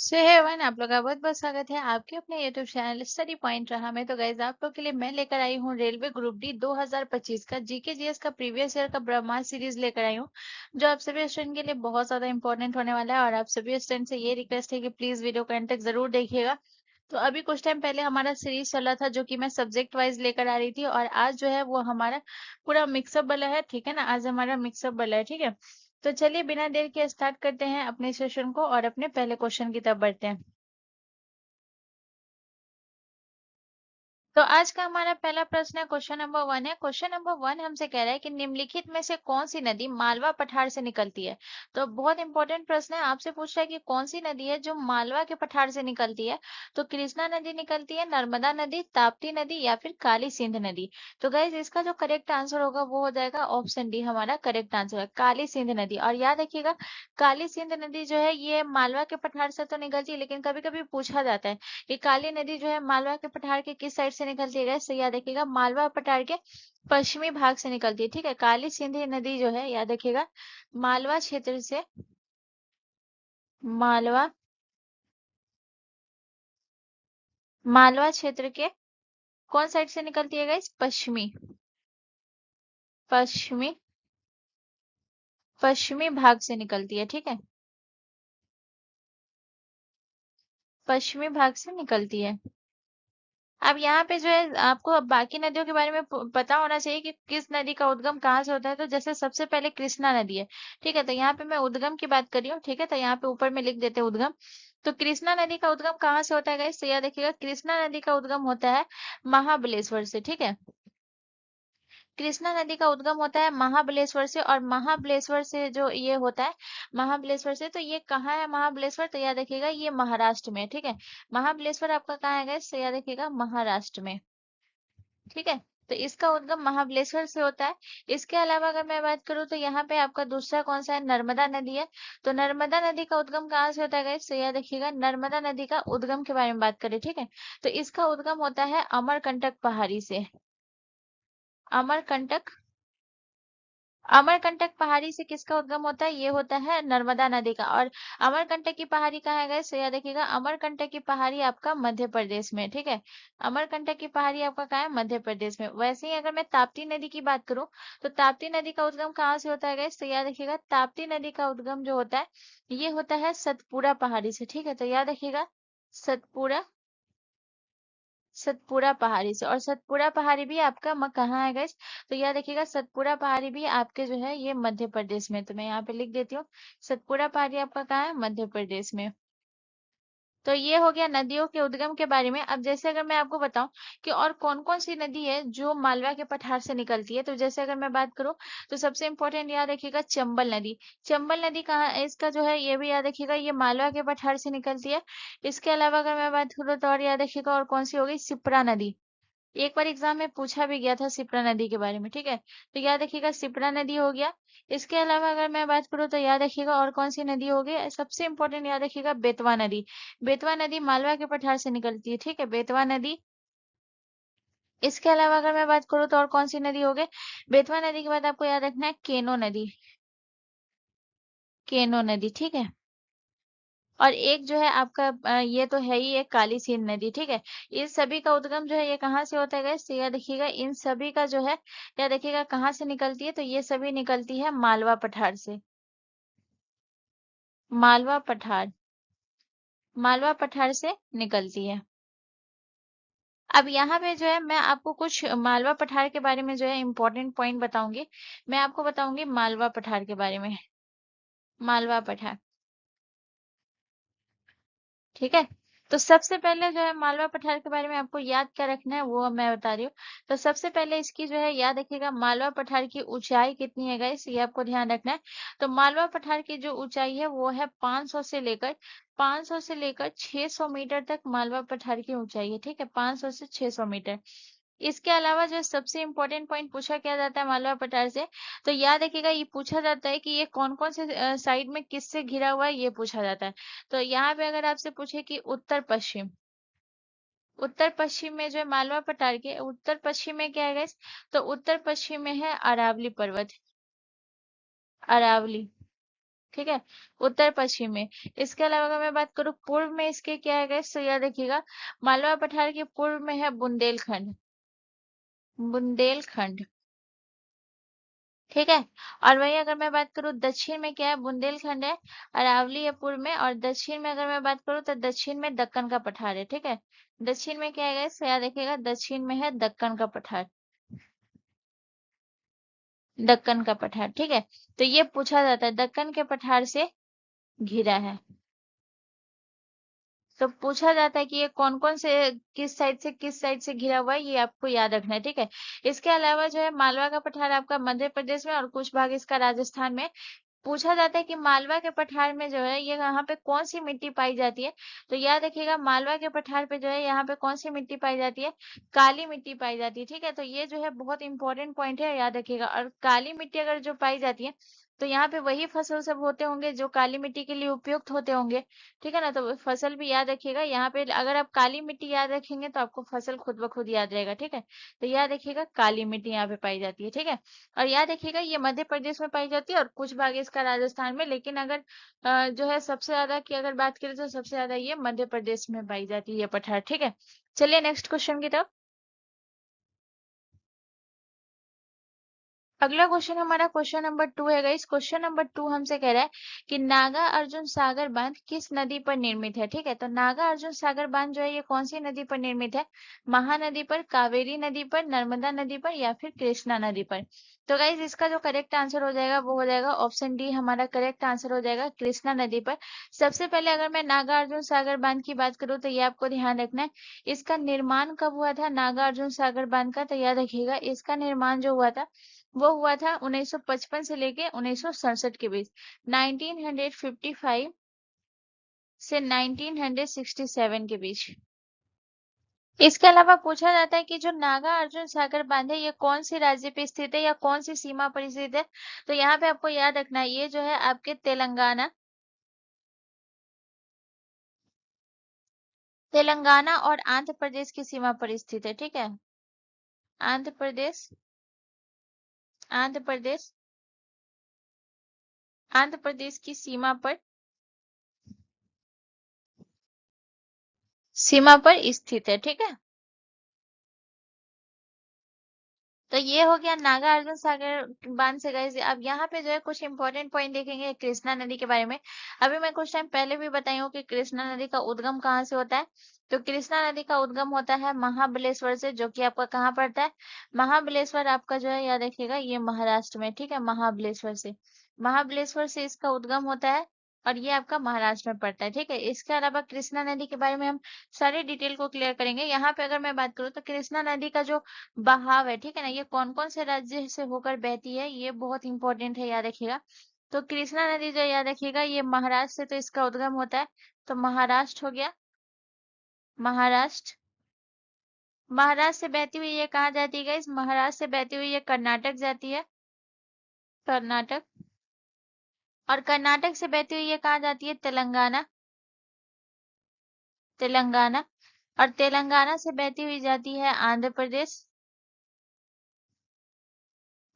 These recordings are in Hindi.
सो हे वन आप लोग का बहुत बहुत स्वागत है आपके अपने यूट्यूब चैनल स्टडी पॉइंट रहा में। तो गाइज आप लोग के लिए मैं लेकर आई हूँ रेलवे ग्रुप डी 2025 का जीके जीएस का प्रीवियस ईयर का ब्रह्मास्त्र सीरीज लेकर आई हूँ, जो आप सभी स्टूडेंट के लिए बहुत ज्यादा इंपॉर्टेंट होने वाला है। और आप सभी स्टूडेंट से ये रिक्वेस्ट है कि प्लीज वीडियो को एंड तक जरूर देखिएगा। तो अभी कुछ टाइम पहले हमारा सीरीज चला था जो कि मैं सब्जेक्ट वाइज लेकर आ रही थी, और आज जो है वो हमारा पूरा मिक्सअप वाला है, ठीक है ना। आज हमारा मिक्सअप वाला है, ठीक है। तो चलिए बिना देर के स्टार्ट करते हैं अपने सेशन को और अपने पहले क्वेश्चन की तरफ बढ़ते हैं। तो आज का हमारा पहला प्रश्न है, क्वेश्चन नंबर वन है। क्वेश्चन नंबर वन हमसे कह रहा है कि निम्नलिखित में से कौन सी नदी मालवा पठार से निकलती है। तो बहुत इंपॉर्टेंट प्रश्न है, आपसे पूछ रहा है कि कौन सी नदी है जो मालवा के पठार से निकलती है। तो कृष्णा नदी निकलती है, नर्मदा नदी, ताप्ती नदी या फिर काली सिंध नदी। तो गाइज इसका जो करेक्ट आंसर होगा वो हो जाएगा ऑप्शन डी, हमारा करेक्ट आंसर है काली सिंध नदी। और याद रखिएगा, काली सिंध नदी जो है ये मालवा के पठार से तो निकलती है, लेकिन कभी कभी पूछा जाता है ये काली नदी जो है मालवा के पठार के किस साइड से निकलती है। गैस तो याद रखिएगा मालवा पठार के पश्चिमी भाग से निकलती है, ठीक है। काली सिंधी नदी जो है याद रखिएगा मालवा क्षेत्र से, मालवा मालवा क्षेत्र के कौन साइड से निकलती है गैस, पश्चिमी, पश्चिमी पश्चिमी भाग से निकलती है, ठीक है। पश्चिमी भाग से निकलती है। अब यहाँ पे जो है आपको अब बाकी नदियों के बारे में पता होना चाहिए कि किस नदी का उद्गम कहाँ से होता है। तो जैसे सबसे पहले कृष्णा नदी है, ठीक है। तो यहाँ पे मैं उद्गम की बात कर रही हूँ, ठीक है। तो यहाँ पे ऊपर में लिख देते हैं उद्गम। तो कृष्णा नदी का उद्गम कहाँ से होता है गाइस, तो याद रखिएगा कृष्णा नदी का उद्गम होता है महाबलेश्वर से, ठीक है। कृष्णा नदी का उद्गम होता है महाबलेश्वर से, और महाबलेश्वर से जो ये होता है, महाबलेश्वर से, तो ये कहाँ है महाबलेश्वर, तो याद रखिएगा ये महाराष्ट्र में, ठीक है। महाबलेश्वर आपका कहाँ है गाइस, तो याद रखिएगा महाराष्ट्र में, ठीक है। तो इसका उद्गम महाबलेश्वर से होता है। इसके अलावा अगर मैं बात करूँ तो यहाँ पे आपका दूसरा कौन सा है, नर्मदा नदी है। तो नर्मदा नदी का उद्गम कहाँ से होता है गाइस, तो याद रखिएगा नर्मदा नदी का उद्गम के बारे में बात करें, ठीक है। तो इसका उद्गम होता है अमरकंटक पहाड़ी से, अमरकंटक, अमरकंटक पहाड़ी से किसका उद्गम होता है, ये होता है नर्मदा नदी का। और अमरकंटक की पहाड़ी कहाँ है गाइस, तो याद रखिएगा अमरकंटक की पहाड़ी आपका मध्य प्रदेश में, ठीक है। अमरकंटक की पहाड़ी आपका कहाँ है, मध्य प्रदेश में। वैसे ही अगर मैं ताप्ती नदी की बात करूं तो ताप्ती नदी का उद्गम कहाँ से होता है गाइस, तो याद रखिएगा ताप्ती नदी का उद्गम जो होता है ये होता है सतपुड़ा पहाड़ी से, ठीक है। तो याद रखिएगा सतपुड़ा, सतपुड़ा पहाड़ी से। और सतपुड़ा पहाड़ी भी आपका कहाँ है गाइस, तो याद रखिएगा सतपुड़ा पहाड़ी भी आपके जो है ये मध्य प्रदेश में। तो मैं यहाँ पे लिख देती हूँ सतपुड़ा पहाड़ी आपका कहाँ है, मध्य प्रदेश में। तो ये हो गया नदियों के उद्गम के बारे में। अब जैसे अगर मैं आपको बताऊं कि और कौन कौन सी नदी है जो मालवा के पठार से निकलती है, तो जैसे अगर मैं बात करूं तो सबसे इंपॉर्टेंट याद रखिएगा चंबल नदी। चंबल नदी कहाँ है, इसका जो है ये भी याद रखिएगा ये मालवा के पठार से निकलती है। इसके अलावा अगर मैं बात करूँ तो और याद रखिएगा और कौन सी हो गई, सिप्रा नदी। एक बार एग्जाम में पूछा भी गया था सिप्रा नदी के बारे में, ठीक है। तो याद रखिएगा सिप्रा नदी हो गया। इसके अलावा अगर मैं बात करूँ तो याद रखिएगा और कौन सी नदी हो गई, सबसे इंपॉर्टेंट याद रखिएगा बेतवा नदी। बेतवा नदी मालवा के पठार से निकलती है, ठीक है, बेतवा नदी। इसके अलावा अगर मैं बात करूँ तो और कौन सी नदी हो गई, बेतवा नदी के बाद आपको याद रखना है केनो नदी, केनो नदी, ठीक है। और एक जो है आपका ये तो है ही एक काली सीन नदी, ठीक है। इस सभी का उद्गम जो है ये कहाँ से होता है गाइस, तो याद रखिएगा इन सभी का जो है याद रखिएगा कहाँ से निकलती है, तो ये सभी निकलती है मालवा पठार से, मालवा पठार, मालवा पठार से निकलती है। अब यहाँ पे जो है मैं आपको कुछ मालवा पठार के बारे में जो है इंपॉर्टेंट पॉइंट बताऊंगी। मैं आपको बताऊंगी मालवा पठार के बारे में, मालवा पठार, ठीक है। तो सबसे पहले जो है मालवा पठार के बारे में आपको याद क्या रखना है वो मैं बता रही हूँ। तो सबसे पहले इसकी जो है याद रखिएगा मालवा पठार की ऊंचाई कितनी है गाइस, ये आपको ध्यान रखना है। तो मालवा पठार की जो ऊंचाई है वो है 500 से लेकर 600 मीटर तक मालवा पठार की ऊंचाई है, ठीक है, 500 से 600 मीटर। इसके अलावा जो सबसे इम्पोर्टेंट पॉइंट पूछा क्या जाता है मालवा पठार से, तो याद रखिएगा ये पूछा जाता है कि ये कौन कौन से साइड में किससे घिरा हुआ है, ये पूछा जाता है। तो यहाँ पे अगर आपसे पूछे कि उत्तर पश्चिम, उत्तर पश्चिम में जो है मालवा पठार के उत्तर पश्चिम में क्या है guys? तो उत्तर पश्चिम में है अरावली पर्वत, अरावली, ठीक है, उत्तर पश्चिम में। इसके अलावा अगर मैं बात करूँ पूर्व में इसके क्या है guys, तो याद रखिएगा मालवा पठार के पूर्व में है बुंदेलखंड। बुंदेलखंड, ठीक है। और वही अगर मैं बात करूँ दक्षिण में क्या है, बुंदेलखंड है, अरावली है पूर्व में, और दक्षिण में अगर मैं बात करूँ तो दक्षिण में दक्कन का पठार है, ठीक है। दक्षिण में क्या है guys, याद रखिएगा दक्षिण में है दक्कन का पठार। दक्कन का पठार, ठीक है। तो ये पूछा जाता है दक्कन के पठार से घिरा है। तो पूछा जाता है कि ये कौन कौन से किस साइड से घिरा हुआ है, ये आपको याद रखना है, ठीक है। इसके अलावा जो है मालवा का पठार आपका मध्य प्रदेश में और कुछ भाग इसका राजस्थान में। पूछा जाता है कि मालवा के पठार में जो है ये यहाँ पे कौन सी मिट्टी पाई जाती है, तो याद रखिएगा मालवा के पठार पे जो है यहाँ पे कौन सी मिट्टी पाई जाती है, काली मिट्टी पाई जाती है, ठीक है। तो ये जो है बहुत इंपॉर्टेंट पॉइंट है, याद रखिएगा। और काली मिट्टी अगर जो पाई जाती है तो यहाँ पे वही फसल सब होते होंगे जो काली मिट्टी के लिए उपयुक्त होते होंगे, ठीक है ना। तो फसल भी याद रखिएगा, यहाँ पे अगर आप काली मिट्टी याद रखेंगे तो आपको फसल खुद ब खुद याद रहेगा, ठीक है। तो याद रखिएगा काली मिट्टी यहाँ पे पाई जाती है, ठीक है। और याद रखिएगा ये मध्य प्रदेश में पाई जाती है और कुछ भाग इसका राजस्थान में, लेकिन अगर जो है सबसे ज्यादा की अगर बात करें तो सबसे ज्यादा ये मध्य प्रदेश में पाई जाती है ये पठार, ठीक है। चलिए नेक्स्ट क्वेश्चन की तरफ। अगला क्वेश्चन हमारा क्वेश्चन नंबर 2 है गाइस। क्वेश्चन नंबर 2 हमसे कह रहा है कि नागा अर्जुन सागर बांध किस नदी पर निर्मित है, ठीक है। तो नागा अर्जुन सागर बांध जो है ये कौन सी नदी पर निर्मित है, महानदी पर, कावेरी नदी पर, नर्मदा नदी पर, या फिर कृष्णा नदी पर। तो गाइस इसका जो करेक्ट आंसर हो जाएगा वो हो जाएगा ऑप्शन डी, हमारा करेक्ट आंसर हो जाएगा कृष्णा नदी पर। सबसे पहले अगर मैं नागा अर्जुन सागर बांध की बात करूँ तो ये आपको ध्यान रखना है, इसका निर्माण कब हुआ था नागा अर्जुन सागर बांध का, तो याद रखिएगा इसका निर्माण जो हुआ था वो हुआ था 1955 से लेके 1967 के बीच, 1955 से 1967 के बीच। इसके अलावा पूछा जाता है कि जो नागा अर्जुन सागर बांध है ये कौन सी राज्य पे स्थित है या कौन सी सीमा पर स्थित है, तो यहाँ पे आपको याद रखना है ये जो है आपके तेलंगाना और आंध्र प्रदेश की सीमा पर स्थित है, ठीक है। आंध्र प्रदेश, आंध्र प्रदेश, आंध्र प्रदेश की सीमा पर स्थित है, ठीक है। तो ये हो गया नागा अर्जुन सागर बांध से गाइस। अब यहाँ पे जो है कुछ इंपॉर्टेंट पॉइंट देखेंगे कृष्णा नदी के बारे में। अभी मैं कुछ टाइम पहले भी बताई हूँ कि कृष्णा नदी का उद्गम कहाँ से होता है। तो कृष्णा नदी का उद्गम होता है महाबलेश्वर से, जो कि आपका कहाँ पड़ता है, महाबलेश्वर आपका जो है याद रखिएगा ये महाराष्ट्र में, ठीक है। महाबलेश्वर से, महाबलेश्वर से इसका उद्गम होता है और ये आपका महाराष्ट्र में पड़ता है, ठीक है। इसके अलावा कृष्णा नदी के बारे में हम सारी डिटेल को क्लियर करेंगे। यहाँ पे अगर मैं बात करूँ तो कृष्णा नदी का जो बहाव है, ठीक है ना, ये कौन कौन से राज्य से होकर बहती है ये बहुत इंपॉर्टेंट है, याद रखिएगा। तो कृष्णा नदी जो याद रखिएगा ये महाराष्ट्र से तो इसका उद्गम होता है, तो महाराष्ट्र हो गया, महाराष्ट्र। महाराष्ट्र से बहती हुई ये कहाँ जाती है गाइस, महाराष्ट्र से बहती हुई ये कर्नाटक जाती है, कर्नाटक। और कर्नाटक से बहती हुई ये कहाँ जाती है, तेलंगाना, तेलंगाना। और तेलंगाना से बहती हुई जाती है आंध्र प्रदेश,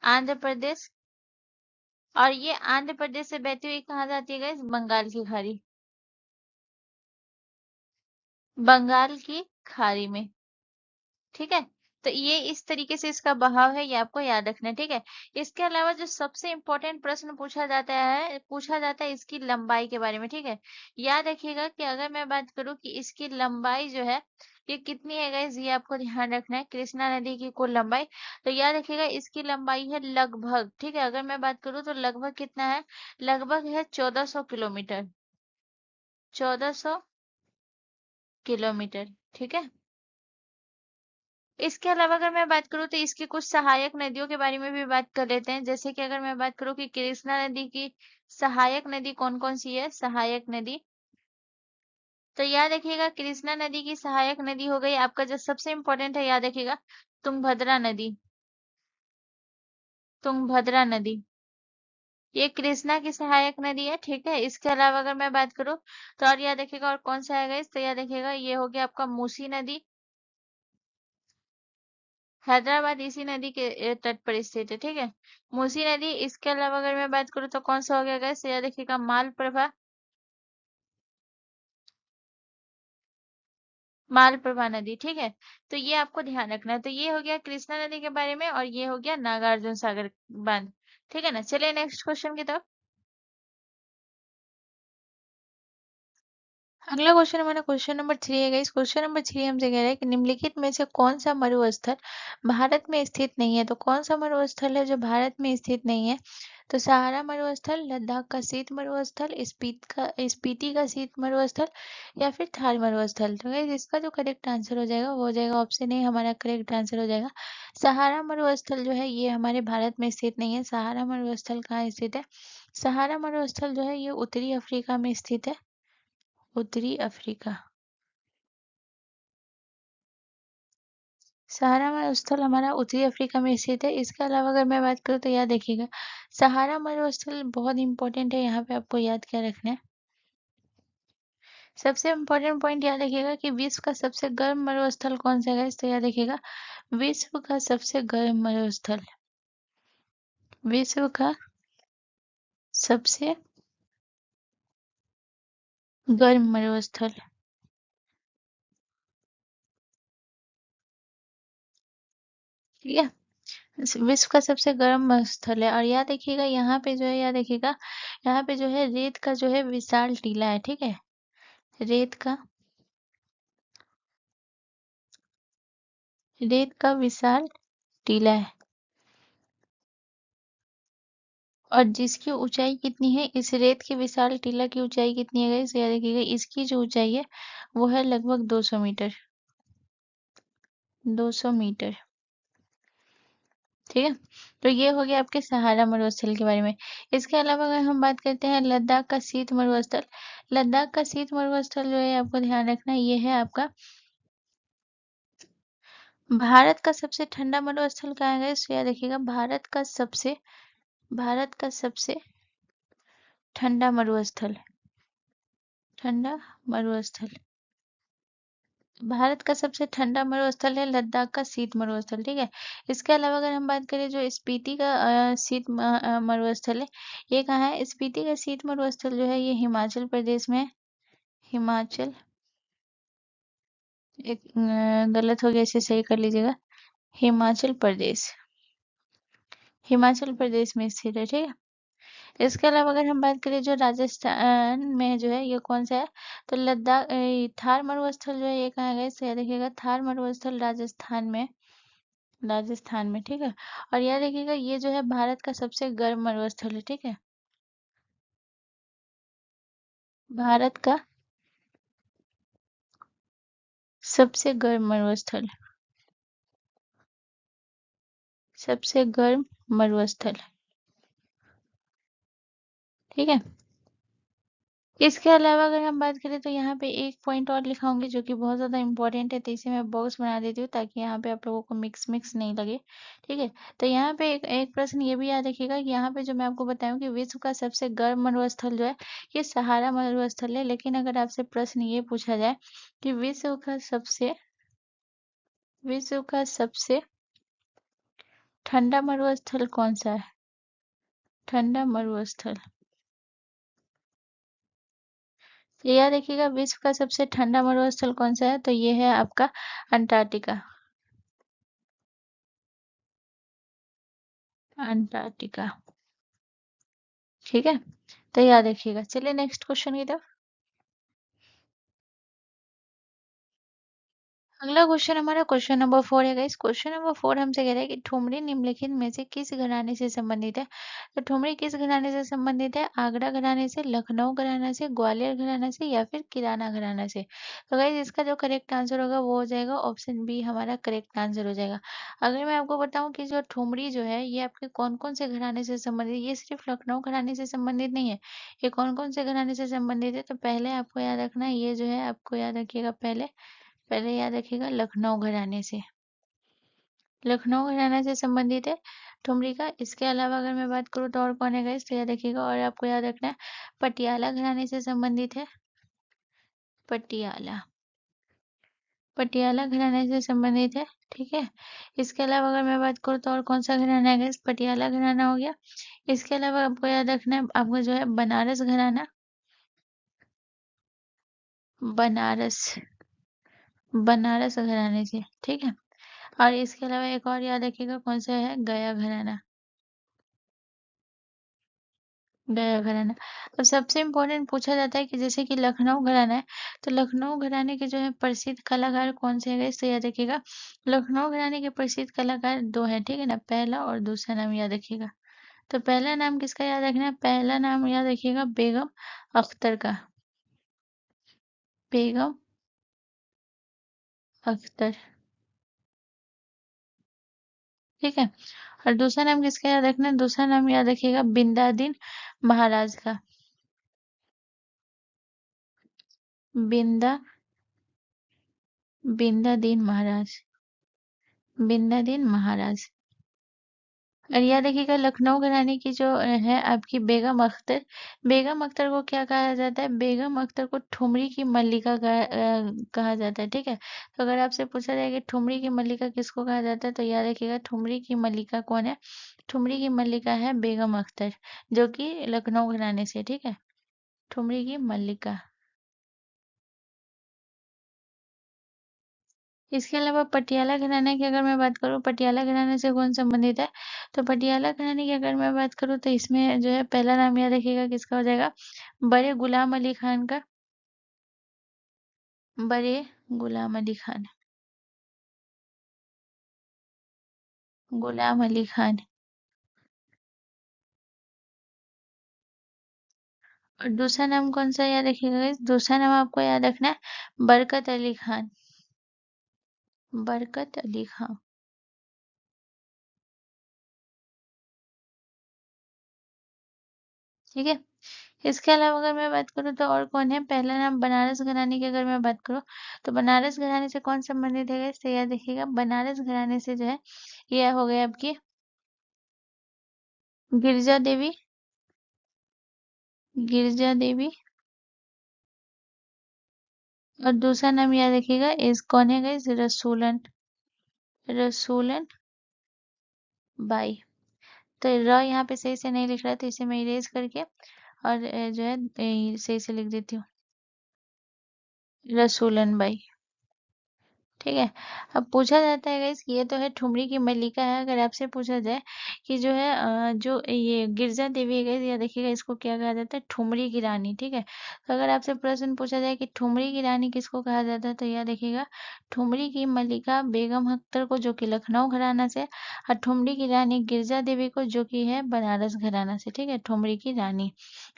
आंध्र प्रदेश। और ये आंध्र प्रदेश से बहती हुई कहाँ जाती है गाइस, बंगाल की खाड़ी, बंगाल की खाड़ी में, ठीक है। तो ये इस तरीके से इसका बहाव है, ये आपको याद रखना है, ठीक है। इसके अलावा जो सबसे इंपॉर्टेंट प्रश्न पूछा जाता है इसकी लंबाई के बारे में, ठीक है। याद रखिएगा कि अगर मैं बात करूं कि इसकी लंबाई जो है ये कितनी है गाइस, ये आपको ध्यान रखना है, कृष्णा नदी की कुल लंबाई। तो याद रखिएगा इसकी लंबाई है लगभग, ठीक है। अगर मैं बात करूं तो लगभग कितना है, लगभग है 1400 किलोमीटर, 1400 किलोमीटर, ठीक है। इसके अलावा अगर मैं बात करूँ तो इसकी कुछ सहायक नदियों के बारे में भी बात कर लेते हैं। जैसे कि अगर मैं बात करूँ कि कृष्णा नदी की सहायक नदी कौन कौन सी है, सहायक नदी। तो याद रखिएगा कृष्णा नदी की सहायक नदी हो गई आपका, जो सबसे इंपॉर्टेंट है याद रखिएगा तुंगभद्रा नदी, तुंगभद्रा नदी, ये कृष्णा की सहायक नदी है, ठीक है। इसके अलावा अगर मैं बात करूँ तो और याद रखिएगा और कौन सा आएगा, इस तो याद रखिएगा ये हो गया आपका मूसी नदी, हैदराबाद इसी नदी के तट पर स्थित है, ठीक है। मूसी नदी, इसके अलावा अगर मैं बात करूँ तो कौन सा हो गया गैस, यह देखिएगा मालप्रभा, मालप्रभा नदी, ठीक है। तो ये आपको ध्यान रखना है। तो ये हो गया कृष्णा नदी के बारे में, और ये हो गया नागार्जुन सागर बांध, ठीक है ना। चलिए नेक्स्ट क्वेश्चन की तरफ। अगला क्वेश्चन हमारा क्वेश्चन नंबर 3 है गाइस। क्वेश्चन नंबर 3 हमसे कह रहा है कि निम्नलिखित में से कौन सा मरुस्थल भारत में स्थित नहीं है। तो कौन सा मरुस्थल है जो भारत में स्थित नहीं है। तो सहारा मरुस्थल, लद्दाख का शीत मरुस्थल, स्पीति का शीत मरुस्थल, या फिर थार मरुस्थल। तो गाइस इसका जो करेक्ट आंसर हो जाएगा वो हो जाएगा ऑप्शन ए, हमारा करेक्ट आंसर हो जाएगा। सहारा मरुस्थल जो है ये हमारे भारत में स्थित नहीं है। सहारा मरुस्थल कहाँ स्थित है। सहारा मरुस्थल जो है ये उत्तरी अफ्रीका में स्थित है। उत्तरी अफ्रीका। सहारा मरुस्थल हमारा उत्तरी अफ्रीका में स्थित है। इसके अलावा अगर मैं बात करूँ तो याद रखिएगा, सहारा मरुस्थल बहुत इंपॉर्टेंट है। यहाँ पे आपको याद क्या रखना है, सबसे इम्पोर्टेंट पॉइंट याद रखिएगा कि विश्व का सबसे गर्म मरुस्थल कौन सा है। तो याद रखिएगा, विश्व का सबसे गर्म मरुस्थल, विश्व का सबसे गर्म मरुस्थल, ठीक है। विश्व का सबसे गर्म स्थल है। और याद रखिएगा यहाँ पे जो है, याद रखिएगा यहाँ पे जो है रेत का जो है विशाल टीला है, ठीक है। रेत का, रेत का विशाल टीला है। और जिसकी ऊंचाई कितनी है, इस रेत के विशाल टीला की ऊंचाई कितनी है गाइस, याद रखिएगा इसकी जो ऊंचाई है वो है लगभग 200 मीटर, 200 मीटर, ठीक है। तो ये हो गया आपके सहारा मरुस्थल के बारे में। इसके अलावा अगर हम बात करते हैं लद्दाख का शीत मरुस्थल, लद्दाख का शीत मरुस्थल जो है आपको ध्यान रखना है, ये है आपका भारत का सबसे ठंडा मरुस्थल कहाँ है गाइस। याद रखिएगा भारत का सबसे ठंडा मरुस्थल, ठंडा मरुस्थल, भारत का सबसे ठंडा मरुस्थल है लद्दाख का शीत मरुस्थल, ठीक है। इसके अलावा अगर हम बात करें जो स्पीति का मरुस्थल है, ये कहाँ है। स्पीति का शीत मरुस्थल जो है ये हिमाचल प्रदेश में है। हिमाचल, एक गलत हो गया, इसे सही कर लीजिएगा। हिमाचल प्रदेश, हिमाचल प्रदेश में स्थित है, ठीक है। इसके अलावा अगर हम बात करें जो राजस्थान में जो है ये कौन सा है, तो लद्दाख थार मरुस्थल जो है ये कहाँ है, इसे याद रखिएगा थार मरुस्थल राजस्थान में, राजस्थान में, ठीक है। और याद रखिएगा ये जो है भारत का सबसे गर्म मरुस्थल है, ठीक है। भारत का सबसे गर्म मरुस्थल, सबसे गर्म मरुस्थल, ठीक है। इसके अलावा अगर हम बात करें तो यहाँ पे एक पॉइंट और लिखा होंगे जो कि बहुत ज़्यादा इंपॉर्टेंट है, तो इसे मैं बॉक्स बना देती हूँ ताकि यहाँ पे आप लोगों को मिक्स मिक्स नहीं लगे, ठीक है। तो यहाँ पे एक प्रश्न ये भी याद रखिएगा कि यहाँ पे जो मैं आपको बताऊँ कि विश्व का सबसे गर्म मरुस्थल जो है ये सहारा मरुस्थल है। लेकिन अगर आपसे प्रश्न ये पूछा जाए कि विश्व का सबसे ठंडा मरुस्थल कौन सा है, ठंडा मरुस्थल, तो याद रखिएगा विश्व का सबसे ठंडा मरुस्थल कौन सा है, तो ये है आपका अंटार्कटिका, अंटार्कटिका, ठीक है। तो याद रखिएगा। चलिए नेक्स्ट क्वेश्चन की तरफ। अगला क्वेश्चन हमारा क्वेश्चन नंबर 4 है गाइस। क्वेश्चन नंबर 4 हमसे कह रहा है कि ठुमरी निम्नलिखित में से किस घराने से संबंधित है। तो ठुमरी किस घराने से संबंधित है, आगरा घराने से, लखनऊ घराना से, ग्वालियर घराना से, या फिर किराना घराना से। तो गाइस इसका जो करेक्ट आंसर होगा वो हो जाएगा ऑप्शन बी, हमारा करेक्ट आंसर हो जाएगा। अगर मैं आपको बताऊं कि जो ठुमरी जो है ये आपके कौन कौन से घराने से संबंधित है, ये सिर्फ लखनऊ घराने से संबंधित नहीं है। ये कौन कौन से घराने से संबंधित है, तो पहले आपको याद रखना है ये जो है, आपको याद रखिएगा पहले, पहले याद रखिएगा लखनऊ घराने से, लखनऊ घराना से संबंधित है ठुमरी का। इसके अलावा अगर मैं बात करूँ तो और कौन है गाइस, तो याद रखिएगा। और आपको याद रखना है पटियाला घराने से संबंधित है, पटियाला, पटियाला घराने से संबंधित है, ठीक है। इसके अलावा अगर मैं बात करूँ तो और कौन सा घराना है गाइस, पटियाला घराना हो गया। इसके अलावा आपको याद रखना है आपको जो है बनारस घराना, बनारस, बनारस घराने से, ठीक है। और इसके अलावा एक और याद रखिएगा कौन सा है, गया घराना, गया घराना। अब सबसे इम्पोर्टेंट पूछा जाता है कि जैसे कि लखनऊ घराना है, तो लखनऊ घराने के जो है प्रसिद्ध कलाकार कौन से हैं, इससे याद रखिएगा। लखनऊ घराने के प्रसिद्ध कलाकार दो हैं, ठीक है ना, पहला और दूसरा नाम याद रखिएगा। तो पहला नाम किसका याद रखना है, पहला नाम याद रखिएगा बेगम अख्तर का, बेगम अख्तर, ठीक है। और दूसरा नाम किसका याद रखना है, दूसरा नाम याद रखिएगा बिंदादिन महाराज का, बिंदा, बिंदादिन महाराज, बिंदादिन महाराज। और याद रखिएगा लखनऊ घराने की जो है आपकी बेगम अख्तर, बेगम अख्तर को क्या कहा जाता है, बेगम अख्तर को ठुमरी की मल्लिका कहा जाता है, ठीक है। तो अगर आपसे पूछा जाए कि ठुमरी की मल्लिका किसको कहा जाता है, तो याद रखिएगा ठुमरी की मल्लिका कौन है, ठुमरी की मल्लिका है बेगम अख्तर, जो कि लखनऊ घराने से, ठीक है, ठुमरी की मल्लिका। इसके अलावा पटियाला घराना की अगर मैं बात करूँ, पटियाला घराने से कौन संबंधित है, तो पटियाला घराने की अगर मैं बात करूँ तो इसमें जो है पहला नाम याद रखिएगा किसका हो जाएगा, बड़े गुलाम अली खान का, बड़े गुलाम अली खान, गुलाम अली खान। और दूसरा नाम कौन सा याद रखिएगा guys? दूसरा नाम आपको याद रखना है बरकत अली खान, बरकत अली खान, ठीक है। इसके अलावा अगर मैं बात करूँ तो और कौन है, पहला नाम बनारस घराने की अगर मैं बात करूँ तो बनारस घराने से कौन संबंधित है guys? तो याद रखिएगा बनारस घराने से जो है यह हो गया आपकी गिरजा देवी, गिरजा देवी। और दूसरा नाम याद रखिएगा इस कौन है गाइस, रसूलन, रसूलन बाई। तो र यहाँ पे सही से नहीं लिख रहा है तो इसे मैं इरेज करके और जो है सही से लिख देती हूँ, रसूलन बाई, ठीक है। अब पूछा जाता है गाइस ये तो है ठुमरी की मल्लिका है, अगर आपसे पूछा जाए कि जो है जो ये गिरजा देवी है गाइस, या देखिएगा इसको क्या कहा जाता है, ठुमरी की रानी, ठीक है। तो अगर आपसे प्रश्न पूछा जाए कि ठुमरी की रानी किसको कहा जाता है, तो यह देखिएगा ठुमरी की मल्लिका बेगम अख्तर को, जो कि लखनऊ घराना से, और ठुमरी की रानी गिरजा देवी को, जो कि है बनारस घराना से, ठीक है, ठुमरी की रानी।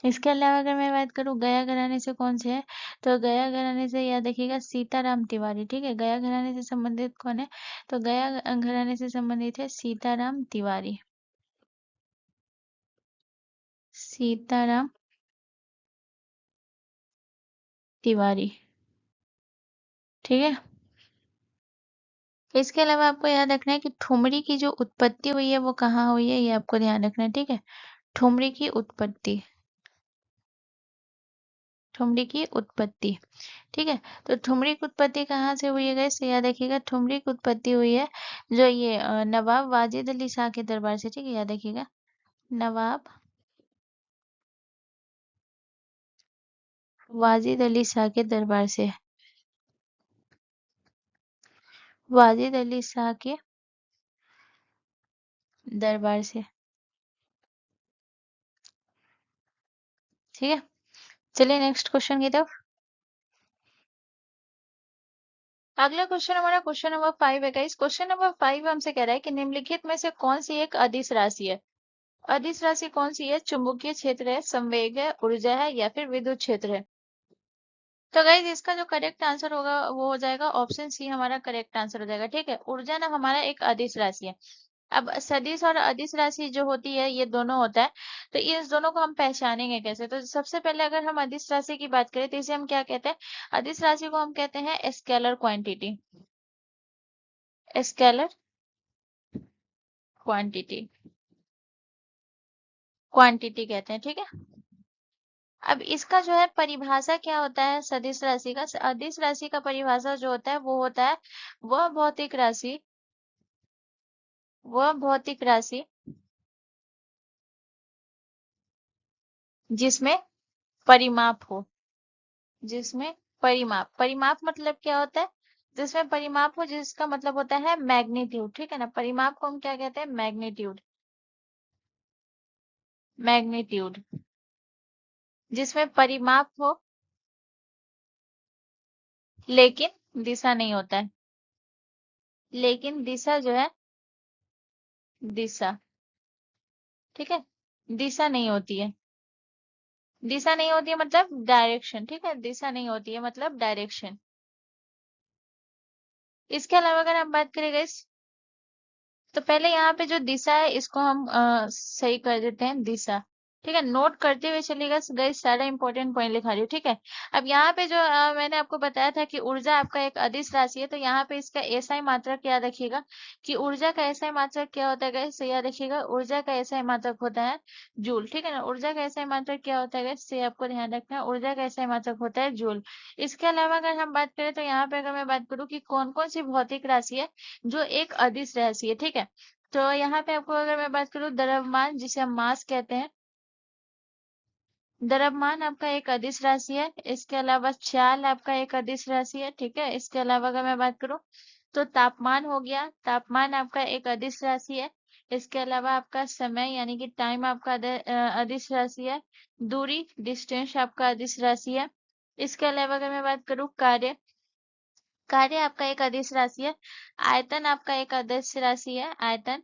इसके अलावा अगर मैं बात करूँ गया घराने से कौन से है, तो गया घराने से याद रखिएगा सीताराम तिवारी, ठीक है। गया घराने से संबंधित कौन है, तो गया घराने से संबंधित है सीताराम तिवारी, सीताराम तिवारी, ठीक है। इसके अलावा आपको याद रखना है कि ठुमरी की जो उत्पत्ति हुई है वो कहाँ हुई है, ये आपको ध्यान रखना है, ठीक है। ठुमरी की उत्पत्ति, ठुमरी की उत्पत्ति, ठीक है। तो ठुमरी की उत्पत्ति कहाँ से हुई है गाइस, तो याद रखिएगा ठुमरी की उत्पत्ति हुई है जो ये नवाब वाजिद अली शाह के दरबार से, ठीक है, याद रखिएगा नवाब वाजिद अली शाह के दरबार से, वाजिद अली शाह के दरबार से, ठीक है। चलिए नेक्स्ट क्वेश्चन की तरफ। अगला क्वेश्चन हमारा क्वेश्चन नंबर 5 है गाइस। क्वेश्चन नंबर 5 हमसे कह रहा है कि निम्नलिखित में से कौन सी एक अदिश राशि है। अदिश राशि कौन सी है, चुंबकीय क्षेत्र है, संवेग है, ऊर्जा है, या फिर विद्युत क्षेत्र है। तो गाइज इसका जो करेक्ट आंसर होगा वो हो जाएगा ऑप्शन सी, हमारा करेक्ट आंसर हो जाएगा, ठीक है। ऊर्जा ना हमारा एक अदिश राशि है। अब सदिश और अदिश राशि जो होती है ये दोनों होता है, तो इस दोनों को हम पहचानेंगे कैसे, तो सबसे पहले अगर हम अदिश राशि की बात करें तो इसे हम क्या कहते हैं, अदिश राशि को हम कहते हैं scalar quantity, scalar quantity, quantity कहते हैं, ठीक है। अब इसका जो है परिभाषा क्या होता है सदिश राशि का? सदिश राशि का परिभाषा जो होता है वो होता है वह भौतिक राशि, वह भौतिक राशि जिसमें परिमाप हो, जिसमें परिमाप, परिमाप मतलब क्या होता है? जिसमें परिमाप हो, जिसका मतलब होता है मैग्नीट्यूड, ठीक है ना। परिमाप को हम क्या कहते हैं? मैग्नीट्यूड, मैग्नीट्यूड जिसमें परिमाप हो लेकिन दिशा नहीं होता है, लेकिन दिशा जो है, दिशा, ठीक है, दिशा नहीं होती है, दिशा नहीं होती है मतलब डायरेक्शन, ठीक है, दिशा नहीं होती है मतलब डायरेक्शन। इसके अलावा अगर हम बात करें guys, तो पहले यहाँ पे जो दिशा है इसको हम सही कर देते हैं, दिशा, ठीक है। नोट करते हुए चलिएगा गाइस, सारा इंपॉर्टेंट पॉइंट लिखा रही हूँ, ठीक है। अब यहाँ पे जो मैंने आपको बताया था कि ऊर्जा आपका एक अदिश राशि है, तो यहाँ पे इसका एसआई मात्रक याद रखिएगा कि ऊर्जा का एसआई मात्रक क्या होता है गाइस, तो याद रखिएगा ऊर्जा का एसआई मात्रक होता है जूल, ठीक है ना। ऊर्जा का एसआई मात्रक क्या होता है गाइस, ये आपको ध्यान रखना है, ऊर्जा का एसआई मात्रक होता है जूल। इसके अलावा अगर हम बात करें तो यहाँ पे अगर मैं बात करूँ कि कौन कौन सी भौतिक राशि है जो एक अदिश राशि है, ठीक है। तो यहाँ पे आपको अगर मैं बात करूँ द्रव्यमान, जिसे हम मास कहते हैं, द्रव्यमान आपका एक अदिश राशि है। इसके अलावा चाल आपका एक अदिश राशि है, ठीक है। इसके अलावा अगर मैं बात करूँ तो तापमान हो गया, तापमान आपका एक अदिश राशि है। इसके अलावा आपका समय यानी कि टाइम आपका अदिश राशि है। दूरी, डिस्टेंस आपका अदिश राशि है। इसके अलावा अगर मैं बात करूँ कार्य, कार्य आपका एक अदिश राशि है। आयतन आपका एक अदिश राशि है, आयतन।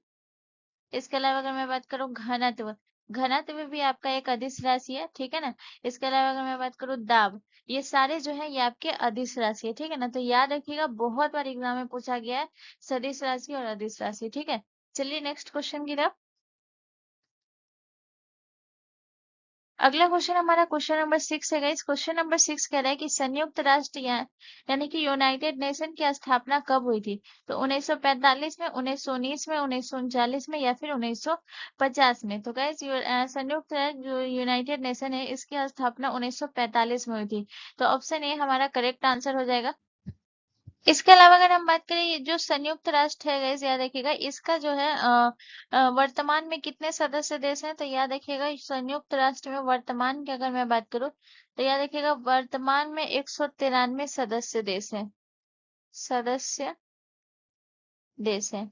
इसके अलावा अगर मैं बात करूँ घनत्व, घनत्व भी आपका एक अदिश राशि है, ठीक है ना। इसके अलावा अगर मैं बात करूँ दाब, ये सारे जो है ये आपके अदिश राशि है, ठीक है ना। तो याद रखिएगा, बहुत बार एग्जाम में पूछा गया है सदिश राशि और अदिश राशि, ठीक है। चलिए नेक्स्ट क्वेश्चन की तरफ। अगला क्वेश्चन हमारा क्वेश्चन नंबर 6 है गाइस। क्वेश्चन नंबर 6 कह रहा है कि संयुक्त राष्ट्र यानी कि यूनाइटेड नेशन की स्थापना कब हुई थी? तो 1945 में, 1919 में, 1939 में या फिर 1950 में? तो गाइस संयुक्त राष्ट्र जो यूनाइटेड नेशन है इसकी स्थापना 1945 में हुई थी। तो ऑप्शन ए हमारा करेक्ट आंसर हो जाएगा। इसके अलावा अगर हम बात करें, ये जो संयुक्त राष्ट्र है गाइस, याद रखिएगा इसका जो है वर्तमान में कितने सदस्य देश हैं? तो याद रखिएगा संयुक्त राष्ट्र में वर्तमान की अगर मैं बात करूं तो याद रखिएगा वर्तमान में 193 सदस्य देश हैं, सदस्य देश हैं,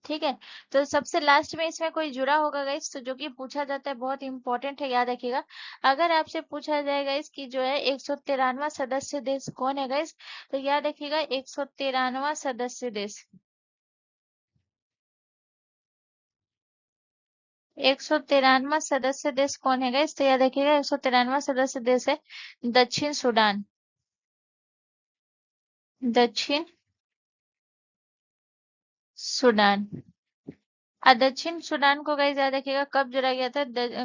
ठीक है। तो सबसे लास्ट में इसमें कोई जुड़ा होगा गाइस, तो जो कि पूछा जाता है, बहुत इंपॉर्टेंट है, याद रखिएगा। अगर आपसे पूछा जाए गाइस कि जो है 193वां सदस्य देश कौन है गाइस, तो याद रखिएगा 193वां सदस्य देश, 193वां सदस्य देश कौन है गाइस, तो याद रखिएगा 193वां सदस्य देश है दक्षिण सूडान, दक्षिण सूडान। दक्षिण सूडान को गाइस याद रखिएगा कब जोड़ा गया था,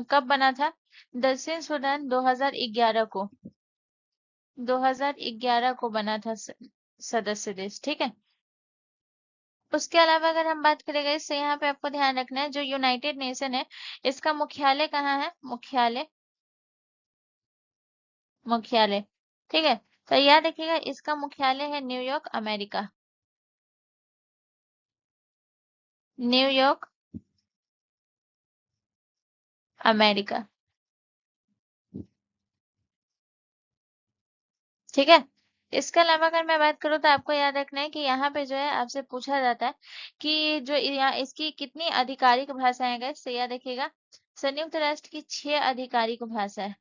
कब बना था? दक्षिण सूडान 2011 को, 2011 को बना था सदस्य देश, ठीक है। उसके अलावा अगर हम बात करेंगे इससे, यहाँ पे आपको ध्यान रखना है जो यूनाइटेड नेशन है इसका मुख्यालय कहाँ है? मुख्यालय, मुख्यालय, ठीक है। तो याद रखिएगा इसका मुख्यालय है न्यूयॉर्क, अमेरिका, न्यूयॉर्क, अमेरिका, ठीक है। इसके अलावा अगर मैं बात करूँ तो आपको याद रखना है कि यहाँ पे जो है आपसे पूछा जाता है कि जो यहाँ इसकी कितनी आधिकारिक भाषाएं गए, तो याद रखिएगा संयुक्त राष्ट्र की 6 आधिकारिक भाषा है,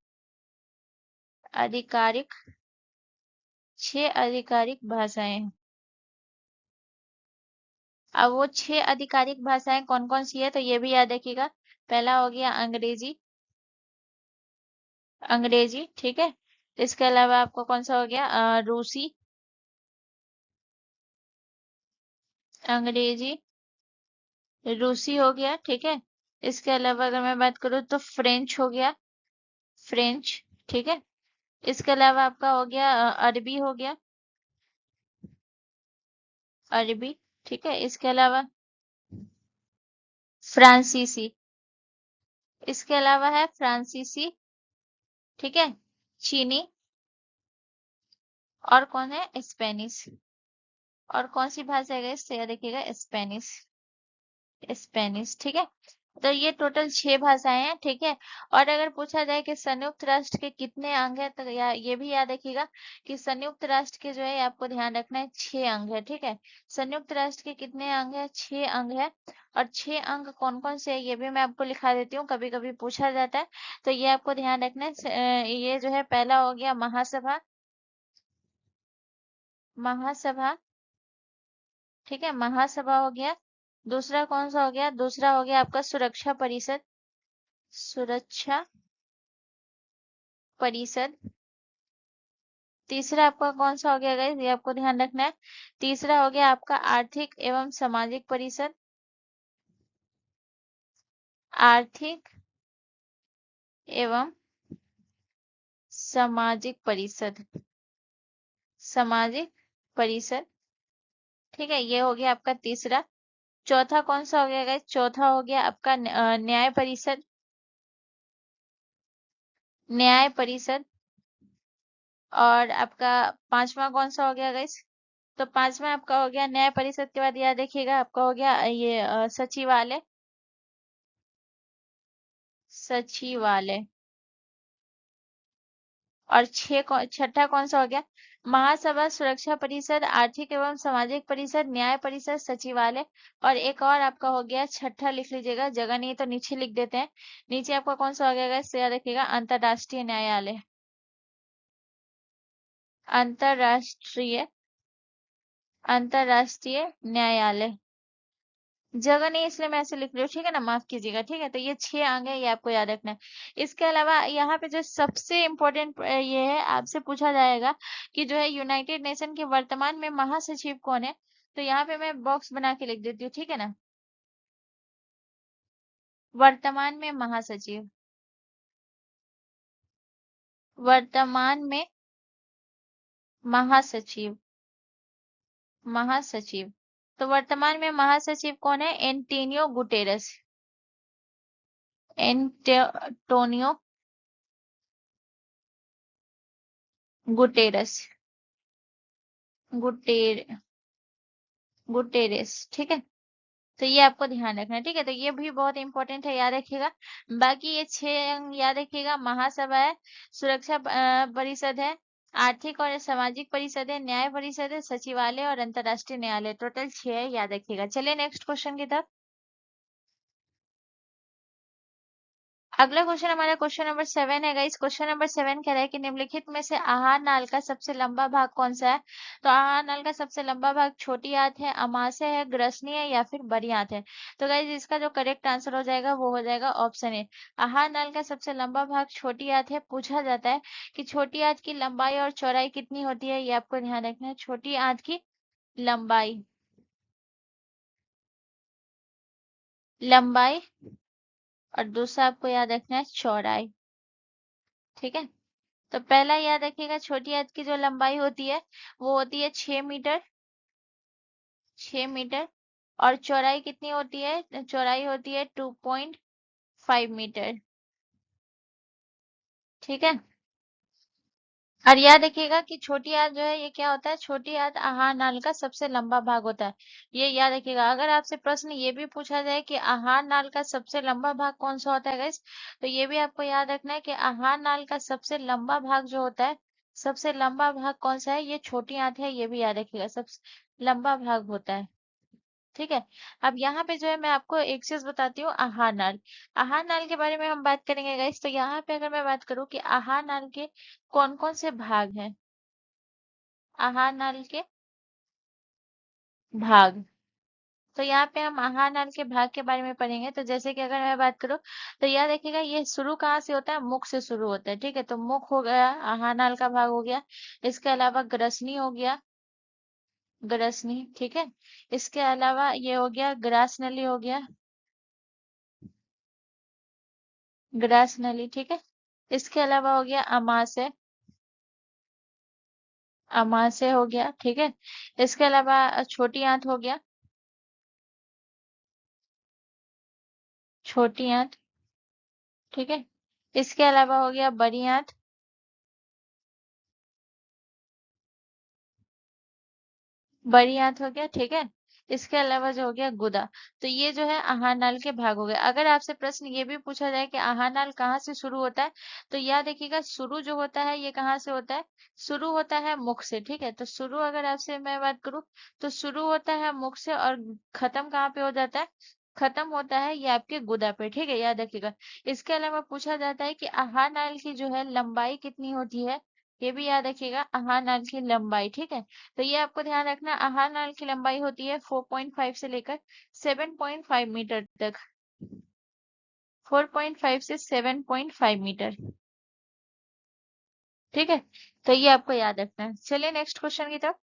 आधिकारिक, 6 आधिकारिक भाषाएं हैं। अब वो 6 आधिकारिक भाषाएं कौन कौन सी है तो ये भी याद रखिएगा। पहला हो गया अंग्रेजी, अंग्रेजी, ठीक है। इसके अलावा आपको कौन सा हो गया? रूसी, अंग्रेजी, रूसी हो गया, ठीक है। इसके अलावा अगर मैं बात करूँ तो फ्रेंच हो गया, फ्रेंच, ठीक है। इसके अलावा आपका हो गया अरबी हो गया, अरबी, ठीक है। इसके अलावा फ्रांसीसी, इसके अलावा है फ्रांसीसी, ठीक है, चीनी, और कौन है, स्पेनिश। और कौन सी भाषा है गाइस, तो याद रखिएगा स्पेनिश। स्पेनिश, ठीक है। तो ये टोटल 6 भाषाएं हैं, ठीक है। और अगर पूछा जाए कि संयुक्त राष्ट्र के कितने अंग है, तो ये भी याद रखिएगा कि संयुक्त राष्ट्र के जो है आपको ध्यान रखना है 6 अंग है, ठीक है। संयुक्त राष्ट्र के कितने अंग है, 6 अंग है। और 6 अंग कौन कौन से है ये भी मैं आपको लिखा देती हूँ, कभी कभी पूछा जाता है। तो ये आपको ध्यान रखना है। ये जो है पहला हो गया महासभा। महासभा, ठीक है, महासभा हो गया। दूसरा कौन सा हो गया, दूसरा हो गया आपका सुरक्षा परिषद। सुरक्षा परिषद। तीसरा आपका कौन सा हो गया गाइस, ये आपको ध्यान रखना है। तीसरा हो गया आपका आर्थिक एवं सामाजिक परिषद। आर्थिक एवं सामाजिक परिषद। सामाजिक परिषद, ठीक है, ये हो गया आपका तीसरा। चौथा कौन सा हो गया गाइस, चौथा हो गया आपका न्याय परिषद। न्याय परिषद। और आपका पांचवा कौन सा हो गया गाइस, तो पांचवा आपका हो गया न्याय परिषद के बाद याद रखिएगा आपका हो गया ये सचिवालय। सचिवालय। और छठा कौन सा हो गया, महासभा, सुरक्षा परिषद, आर्थिक एवं सामाजिक परिषद, न्याय परिषद, सचिवालय। और एक और आपका हो गया छठा, लिख लीजिएगा, जगह नहीं है तो नीचे लिख देते हैं। नीचे आपका कौन सा हो गया इससे याद रखिएगा, अंतरराष्ट्रीय न्यायालय। अंतरराष्ट्रीय, अंतरराष्ट्रीय न्यायालय। जगह नहीं इसलिए मैं ऐसे लिख रही हूँ, ठीक है ना, माफ कीजिएगा, ठीक है। तो ये 6 अंग है, ये आपको याद रखना है। इसके अलावा यहाँ पे जो सबसे इम्पोर्टेंट ये है, आपसे पूछा जाएगा कि जो है यूनाइटेड नेशन के वर्तमान में महासचिव कौन है। तो यहाँ पे मैं बॉक्स बना के लिख देती हूँ, ठीक है ना। वर्तमान में महासचिव। वर्तमान में महासचिव। महासचिव। तो वर्तमान में महासचिव कौन है, एंटोनियो गुटेरस। Antonio Guterres. गुटेर गुटेरेस, ठीक है। तो ये आपको ध्यान रखना है, ठीक है। तो ये भी बहुत इंपॉर्टेंट है, याद रखिएगा। बाकी ये 6 अंग याद रखिएगा, महासभा है, सुरक्षा परिषद है, आर्थिक और सामाजिक परिषद है, न्याय परिषद है, सचिवालय और अंतरराष्ट्रीय न्यायालय, टोटल 6 है, याद रखिएगा। चलिए नेक्स्ट क्वेश्चन की तरफ। अगला क्वेश्चन हमारा क्वेश्चन नंबर 7 है गाइस। क्वेश्चन नंबर 7 कह रहा है कि निम्नलिखित में से आहार नाल का सबसे लंबा भाग कौन सा है। तो आहार नाल का सबसे लंबा भाग छोटी आंत है, अमाशय है, ग्रसनी है, या फिर बड़ी आंत है। तो गाइस इसका जो करेक्ट आंसर हो जाएगा वो हो जाएगा ऑप्शन ए। आहार नाल का सबसे लंबा भाग छोटी आंत है। पूछा जाता है कि छोटी आंत की लंबाई और चौड़ाई कितनी होती है, ये आपको ध्यान रखना है। छोटी आंत की लंबाई, लंबाई, और दूसरा आपको याद रखना है चौड़ाई, ठीक है। तो पहला याद रखिएगा, छोटी आंत की जो लंबाई होती है वो होती है 6 मीटर। 6 मीटर। और चौड़ाई कितनी होती है, चौड़ाई होती है 2.5 मीटर, ठीक है। और याद रखिएगा कि छोटी आंत जो है ये क्या होता है, छोटी आंत आहार नाल का सबसे लंबा भाग होता है। ये याद रखिएगा। अगर आपसे प्रश्न ये भी पूछा जाए कि आहार नाल का सबसे लंबा भाग कौन सा होता है गाइस, तो ये भी आपको याद रखना है कि आहार नाल का सबसे लंबा भाग जो होता है, सबसे लंबा भाग कौन सा है, ये छोटी आंत है, ये भी याद रखिएगा, सबसे लंबा भाग होता है, ठीक है। अब यहाँ पे जो है मैं आपको एक चीज बताती हूँ, आहार नाल। आहार नाल के बारे में हम बात करेंगे गाइस। तो यहाँ पे अगर मैं बात करूँ कि आहार नाल के कौन कौन से भाग हैं, आहार नाल के भाग। तो यहाँ पे हम आहार नाल के भाग के बारे में पढ़ेंगे। तो जैसे कि अगर मैं बात करूँ, तो याद रखिएगा ये शुरू कहाँ से होता है, मुख से शुरू होता है, ठीक है। तो मुख हो गया, आहार नाल का भाग हो गया। इसके अलावा ग्रसनी हो गया, ग्रसनी, ठीक है। इसके अलावा ये हो गया ग्रास नली हो गया, ग्रास नली, ठीक है। इसके अलावा हो गया अमाशय, अमाशय हो गया, ठीक है। इसके अलावा छोटी आंत हो गया, छोटी आंत, ठीक है। इसके अलावा हो गया बड़ी आंत, बड़ी आंत हो गया, ठीक है। इसके अलावा जो हो गया गुदा। तो ये जो है आहार नाल के भाग हो गए। अगर आपसे प्रश्न ये भी पूछा जाए कि आहार नाल कहाँ से शुरू होता है, तो याद रखिएगा शुरू जो होता है ये कहाँ से होता है, शुरू होता है मुख से, ठीक है। तो शुरू अगर आपसे मैं बात करूं तो शुरू होता है मुख से और खत्म कहाँ पे हो जाता है, खत्म होता है ये आपके गुदा पे, ठीक है, याद रखिएगा। इसके अलावा पूछा जाता है कि आहार नाल की जो है लंबाई कितनी होती है, ये भी याद रखिएगा, आहार नाल की लंबाई, ठीक है। तो ये आपको ध्यान रखना, आहार नाल की लंबाई होती है 4.5 से लेकर 7.5 मीटर तक, 4.5 से 7.5 मीटर, ठीक है। तो ये आपको याद रखना है। चलिए नेक्स्ट क्वेश्चन की तरफ।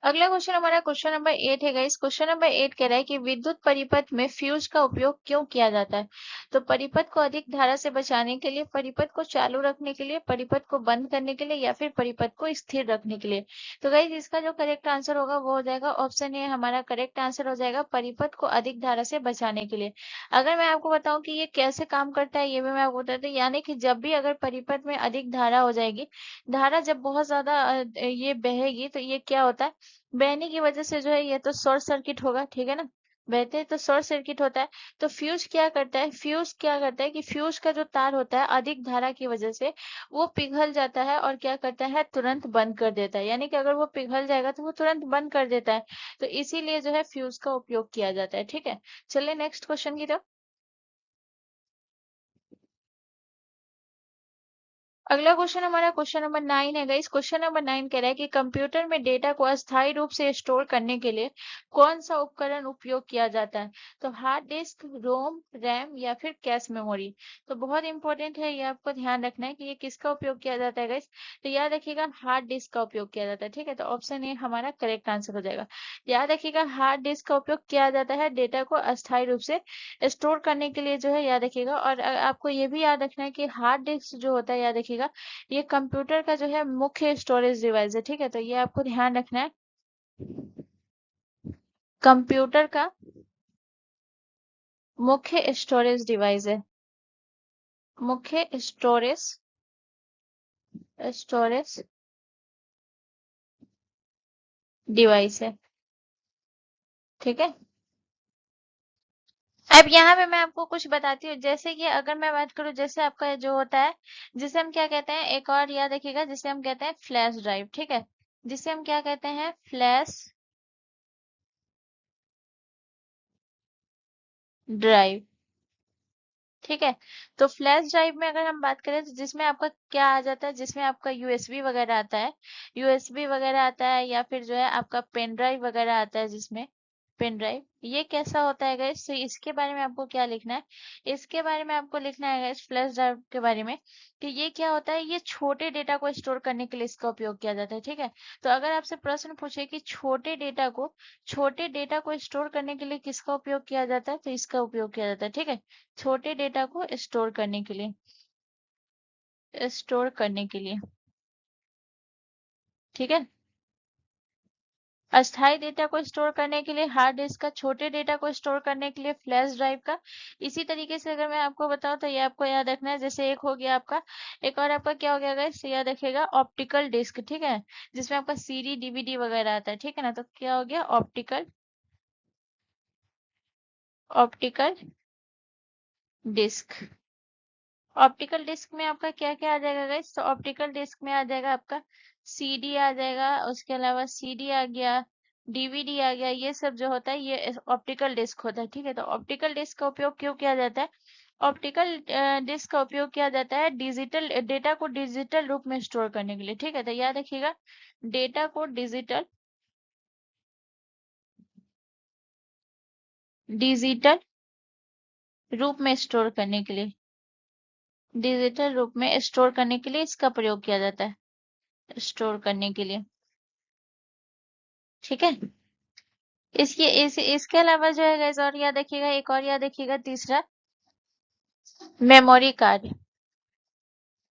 अगला क्वेश्चन हमारा क्वेश्चन नंबर 8 है गाइस। क्वेश्चन नंबर 8 कह रहा है कि विद्युत परिपथ में फ्यूज का उपयोग क्यों किया जाता है। तो परिपथ को अधिक धारा से बचाने के लिए, परिपथ को चालू रखने के लिए, परिपथ को बंद करने के लिए, या फिर परिपथ को स्थिर रखने के लिए। तो गाइस इसका जो करेक्ट आंसर होगा वो हो जाएगा ऑप्शन ए, हमारा करेक्ट आंसर हो जाएगा परिपथ को अधिक धारा से बचाने के लिए। अगर मैं आपको बताऊं कि ये कैसे काम करता है, ये भी मैं आपको बताती हूँ। यानी कि जब भी अगर परिपथ में अधिक धारा हो जाएगी, धारा जब बहुत ज्यादा ये बहेगी, तो ये क्या होता है, बहने की वजह से जो है ये तो शॉर्ट सर्किट होगा, ठीक है ना। बहते हैं तो शॉर्ट सर्किट होता है। तो फ्यूज क्या करता है, फ्यूज क्या करता है कि फ्यूज का जो तार होता है अधिक धारा की वजह से वो पिघल जाता है और क्या करता है, तुरंत बंद कर देता है। यानी कि अगर वो पिघल जाएगा तो वो तुरंत बंद कर देता है। तो इसीलिए जो है फ्यूज का उपयोग किया जाता है, ठीक है। चलिए नेक्स्ट क्वेश्चन की तरफ। अगला क्वेश्चन हमारा क्वेश्चन नंबर 9 है गाइस। क्वेश्चन नंबर 9 कह रहा है कि कंप्यूटर में डेटा को अस्थायी रूप से स्टोर करने के लिए कौन सा उपकरण उपयोग किया जाता है। तो हार्ड डिस्क, रोम, रैम, या फिर कैश मेमोरी। तो बहुत इंपॉर्टेंट है, ये आपको ध्यान रखना है कि ये किसका उपयोग किया जाता है गाइस। तो याद रखिएगा हार्ड डिस्क का उपयोग किया जाता है, ठीक है। तो ऑप्शन ए हमारा करेक्ट आंसर हो जाएगा। याद रखिएगा हार्ड डिस्क का उपयोग किया जाता है डेटा को अस्थायी रूप से स्टोर करने के लिए, जो है याद रखिएगा। और आपको ये भी याद रखना है कि हार्ड डिस्क जो होता है, याद रखिएगा, ये कंप्यूटर का जो है मुख्य स्टोरेज डिवाइस है, ठीक है। तो ये आपको ध्यान रखना है, कंप्यूटर का मुख्य स्टोरेज डिवाइस है, मुख्य स्टोरेज डिवाइस है, ठीक है। अब यहाँ पे मैं आपको कुछ बताती हूँ, जैसे कि अगर मैं बात करूँ, जैसे आपका जो होता है, जिसे हम क्या कहते हैं, एक और याद रखिएगा, जिसे हम कहते हैं फ्लैश ड्राइव, ठीक है। जिसे हम क्या कहते हैं, फ्लैश ड्राइव, ठीक है। तो फ्लैश ड्राइव में अगर हम बात करें तो जिसमें आपका क्या आ जाता है, जिसमें आपका यूएसबी वगैरह आता है, यूएसबी वगैरह आता है, या फिर जो है आपका पेन ड्राइव वगैरह आता है, जिसमें पेन ड्राइव, ये कैसा होता है गाइस। तो इसके बारे में आपको क्या लिखना है, इसके बारे में आपको लिखना है गाइस, फ्लैश ड्राइव के बारे में, कि ये क्या होता है, ये छोटे डेटा को स्टोर करने के लिए इसका उपयोग किया जाता है, ठीक है। तो अगर आपसे प्रश्न पूछे कि छोटे डेटा को स्टोर करने के लिए किसका उपयोग किया जाता है, तो इसका उपयोग किया जाता है, ठीक है। छोटे डेटा को स्टोर करने के लिए, ठीक है। अस्थायी डेटा को स्टोर करने के लिए हार्ड डिस्क का, छोटे डेटा को स्टोर करने के लिए फ्लैश ड्राइव का। इसी तरीके से अगर मैं आपको बताऊं तो ये आपको याद रखना है, जैसे एक हो गया आपका, एक और आपका क्या हो गया गाइस, याद रखिएगा ऑप्टिकल डिस्क, ठीक है, जिसमें आपका सीडी डीवीडी वगैरह आता है, ठीक है ना। तो क्या हो गया, ऑप्टिकल डिस्क। ऑप्टिकल डिस्क में आपका क्या क्या आ जाएगा गाइस, तो ऑप्टिकल डिस्क में आ जाएगा आपका सीडी आ जाएगा, उसके अलावा सीडी आ गया, डीवीडी आ गया, ये सब जो होता है ये ऑप्टिकल डिस्क होता है, ठीक है। तो ऑप्टिकल डिस्क का उपयोग क्यों किया जाता है, ऑप्टिकल डिस्क का उपयोग किया जाता है डिजिटल डेटा को डिजिटल रूप में स्टोर करने के लिए, ठीक है। तो याद रखिएगा डेटा को डिजिटल रूप में स्टोर करने के लिए, डिजिटल रूप में स्टोर करने के लिए इसका प्रयोग किया जाता है, स्टोर करने के लिए, ठीक है। इसके अलावा जो है गाइस, और याद रखिएगा, एक और याद रखिएगा, तीसरा memory card,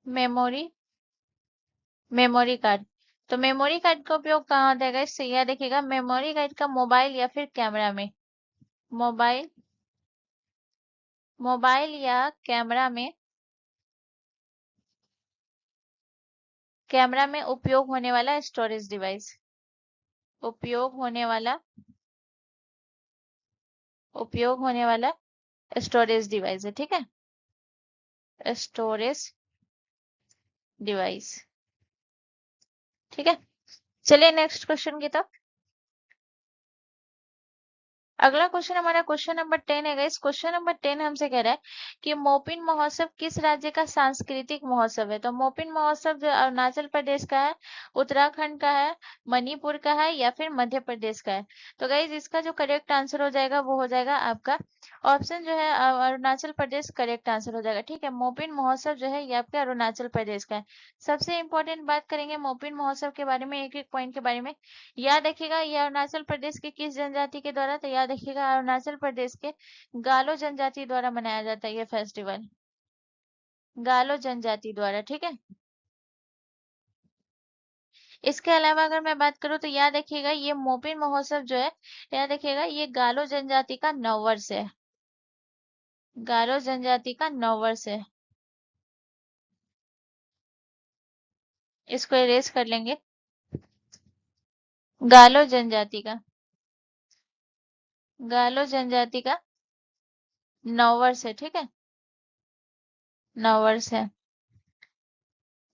memory memory card. तो मेमोरी कार्ड का उपयोग कहाँ होता है गाइस, तो याद रखिएगा मेमोरी कार्ड का मोबाइल या फिर कैमरा में, मोबाइल मोबाइल या कैमरा में, कैमरा में उपयोग होने वाला स्टोरेज डिवाइस, उपयोग होने वाला स्टोरेज डिवाइस है, ठीक है, स्टोरेज डिवाइस, ठीक है। चलिए नेक्स्ट क्वेश्चन की तरफ। अगला क्वेश्चन हमारा क्वेश्चन नंबर 10 है गाइस। क्वेश्चन नंबर 10 हमसे कह रहा है कि मोपिन महोत्सव किस राज्य का सांस्कृतिक महोत्सव है। तो मोपिन महोत्सव जो अरुणाचल प्रदेश का है, उत्तराखंड का है, मणिपुर का है या फिर मध्य प्रदेश का है। तो गाइस इसका जो करेक्ट आंसर हो जाएगा वो हो जाएगा आपका ऑप्शन जो है अरुणाचल प्रदेश करेक्ट आंसर हो जाएगा, ठीक है। मोपिन महोत्सव जो है ये आपका अरुणाचल प्रदेश का है। सबसे इंपॉर्टेंट बात करेंगे मोपिन महोत्सव के बारे में, एक एक पॉइंट के बारे में याद रखिएगा। ये अरुणाचल प्रदेश के किस जनजाति के द्वारा, तो याद रखिएगा अरुणाचल प्रदेश के गालो जनजाति द्वारा मनाया जाता है ये फेस्टिवल, गालो जनजाति द्वारा, ठीक है। इसके अलावा अगर मैं बात करूं तो याद रखिएगा ये मोपिन महोत्सव जो है, याद रखिएगा ये गालो जनजाति का नववर्ष है, गालो जनजाति का नववर्ष है। इसको इरेज कर लेंगे, गालो जनजाति का, गालो जनजाति का नववर्ष है, ठीक है, नववर्ष है।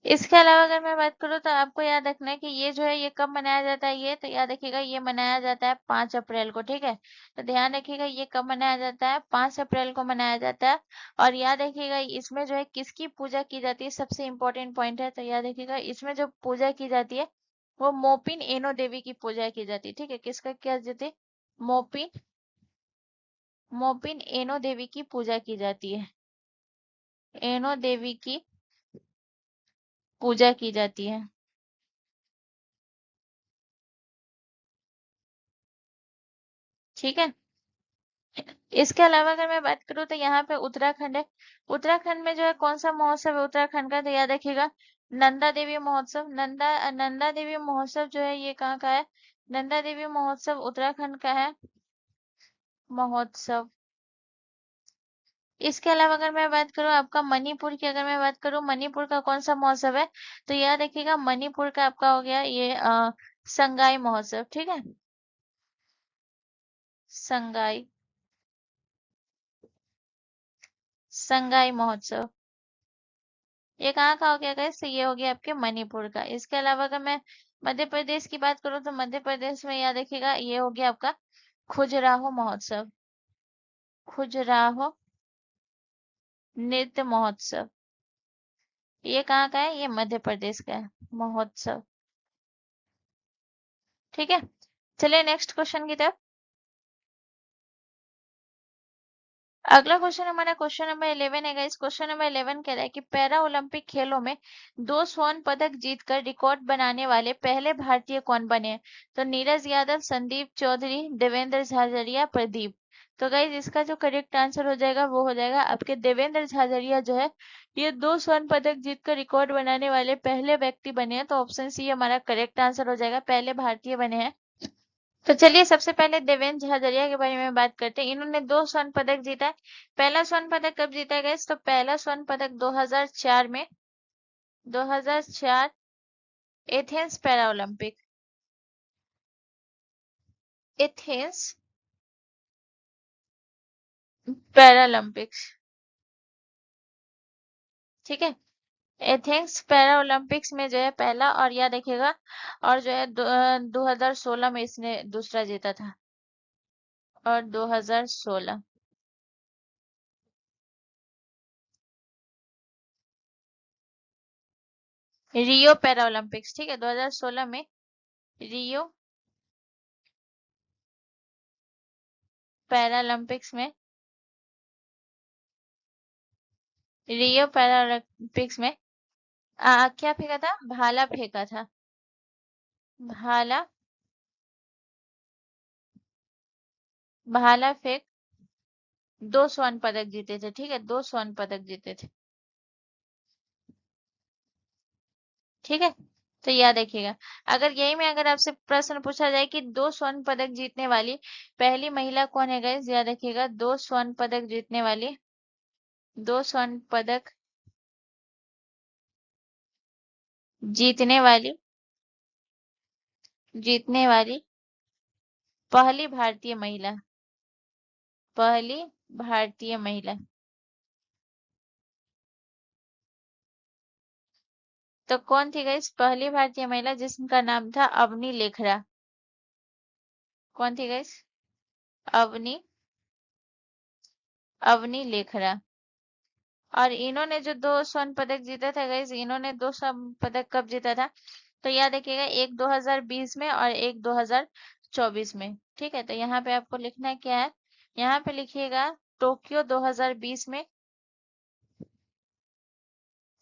इसके अलावा अगर मैं बात करूँ तो आपको याद रखना है कि ये जो है ये कब मनाया जाता है, ये तो याद रखिएगा ये मनाया जाता है 5 अप्रैल को, ठीक है। तो ध्यान रखिएगा ये कब मनाया जाता है, 5 अप्रैल को मनाया जाता है। और याद रखिएगा इसमें जो है किसकी पूजा की जाती है, सबसे इंपॉर्टेंट पॉइंट है। तो याद रखिएगा इसमें जो पूजा की जाती है वो मोपिन एनो देवी की पूजा की जाती है, ठीक है। किसका क्या जाती है, मोपिन, मोपिन एनो देवी की पूजा की जाती है, एनो देवी की पूजा की जाती है, ठीक है। इसके अलावा अगर मैं बात करूँ तो यहाँ पे उत्तराखंड है। उत्तराखंड में जो है कौन सा महोत्सव है उत्तराखंड का, तो याद रखिएगा नंदा देवी महोत्सव। नंदा देवी महोत्सव जो है ये कहाँ का है, नंदा देवी महोत्सव उत्तराखंड का है महोत्सव। इसके अलावा अगर मैं बात करूँ आपका मणिपुर की, अगर मैं बात करूँ मणिपुर का कौन सा महोत्सव है, तो याद रखिएगा मणिपुर का आपका हो गया ये संगाई महोत्सव, ठीक है, संगाई, संगाई महोत्सव। ये कहाँ का हो गया गाइस, तो ये हो गया आपके मणिपुर का। इसके अलावा अगर मैं मध्य प्रदेश की बात करूँ तो मध्य प्रदेश में याद रखिएगा ये हो गया आपका खजुराहो महोत्सव, खजुराहो नृत्य महोत्सव। ये कहाँ का है, ये मध्य प्रदेश का है महोत्सव, ठीक है। चलिए नेक्स्ट क्वेश्चन की तरफ। अगला क्वेश्चन हमारा क्वेश्चन नंबर 11 है गाइस। क्वेश्चन नंबर 11 कह रहा है कि पैरा ओलंपिक खेलों में 2 स्वर्ण पदक जीतकर रिकॉर्ड बनाने वाले पहले भारतीय कौन बने हैं। तो नीरज यादव, संदीप चौधरी, देवेंद्र झाझड़िया, प्रदीप। तो गाइस इसका जो करेक्ट आंसर हो जाएगा वो हो जाएगा आपके देवेंद्र झाझड़िया जो है ये 2 स्वर्ण पदक जीतकर रिकॉर्ड बनाने वाले पहले व्यक्ति बने हैं। तो ऑप्शन सी हमारा करेक्ट आंसर हो जाएगा, पहले भारतीय बने हैं। तो चलिए सबसे पहले देवेंद्र झाझड़िया के बारे में बात करते हैं। इन्होंने 2 स्वर्ण पदक जीता है। पहला स्वर्ण पदक कब जीता है गाइस, तो पहला स्वर्ण पदक 2004 में, 2004 Athens para Olympic, Athens Paralympics, ठीक है। एथेंस पैरा ओलंपिक्स में जो है पहला, और याद रखिएगा और जो है 2016 में इसने दूसरा जीता था, और 2016 रियो पैरा ओलंपिक्स, ठीक है, 2016 में रियो पैरालंपिक्स में, रियो पैरालंपिक्स में क्या फेंका था, भाला फेंका था, भाला, भाला फेंक 2 स्वर्ण पदक जीते थे, ठीक है, 2 स्वर्ण पदक जीते थे, ठीक है। तो याद रखिएगा अगर यही में अगर आपसे प्रश्न पूछा जाए कि 2 स्वर्ण पदक जीतने वाली पहली महिला कौन है गाइस, याद रखिएगा 2 स्वर्ण पदक जीतने वाली, 2 स्वर्ण पदक जीतने वाली, जीतने वाली पहली भारतीय महिला, पहली भारतीय महिला। तो कौन थी गाइस पहली भारतीय महिला जिसका नाम था अवनी लेखरा? कौन थी गाइस? अवनी, अवनी लेखरा। और इन्होंने जो 2 स्वर्ण पदक जीता था गाइस, इन्होंने 2 स्वर्ण पदक कब जीता था? तो याद रखिएगा, एक 2020 में और एक 2024 में। ठीक है, तो यहाँ पे आपको लिखना है क्या है, यहाँ पे लिखिएगा टोक्यो 2020 में,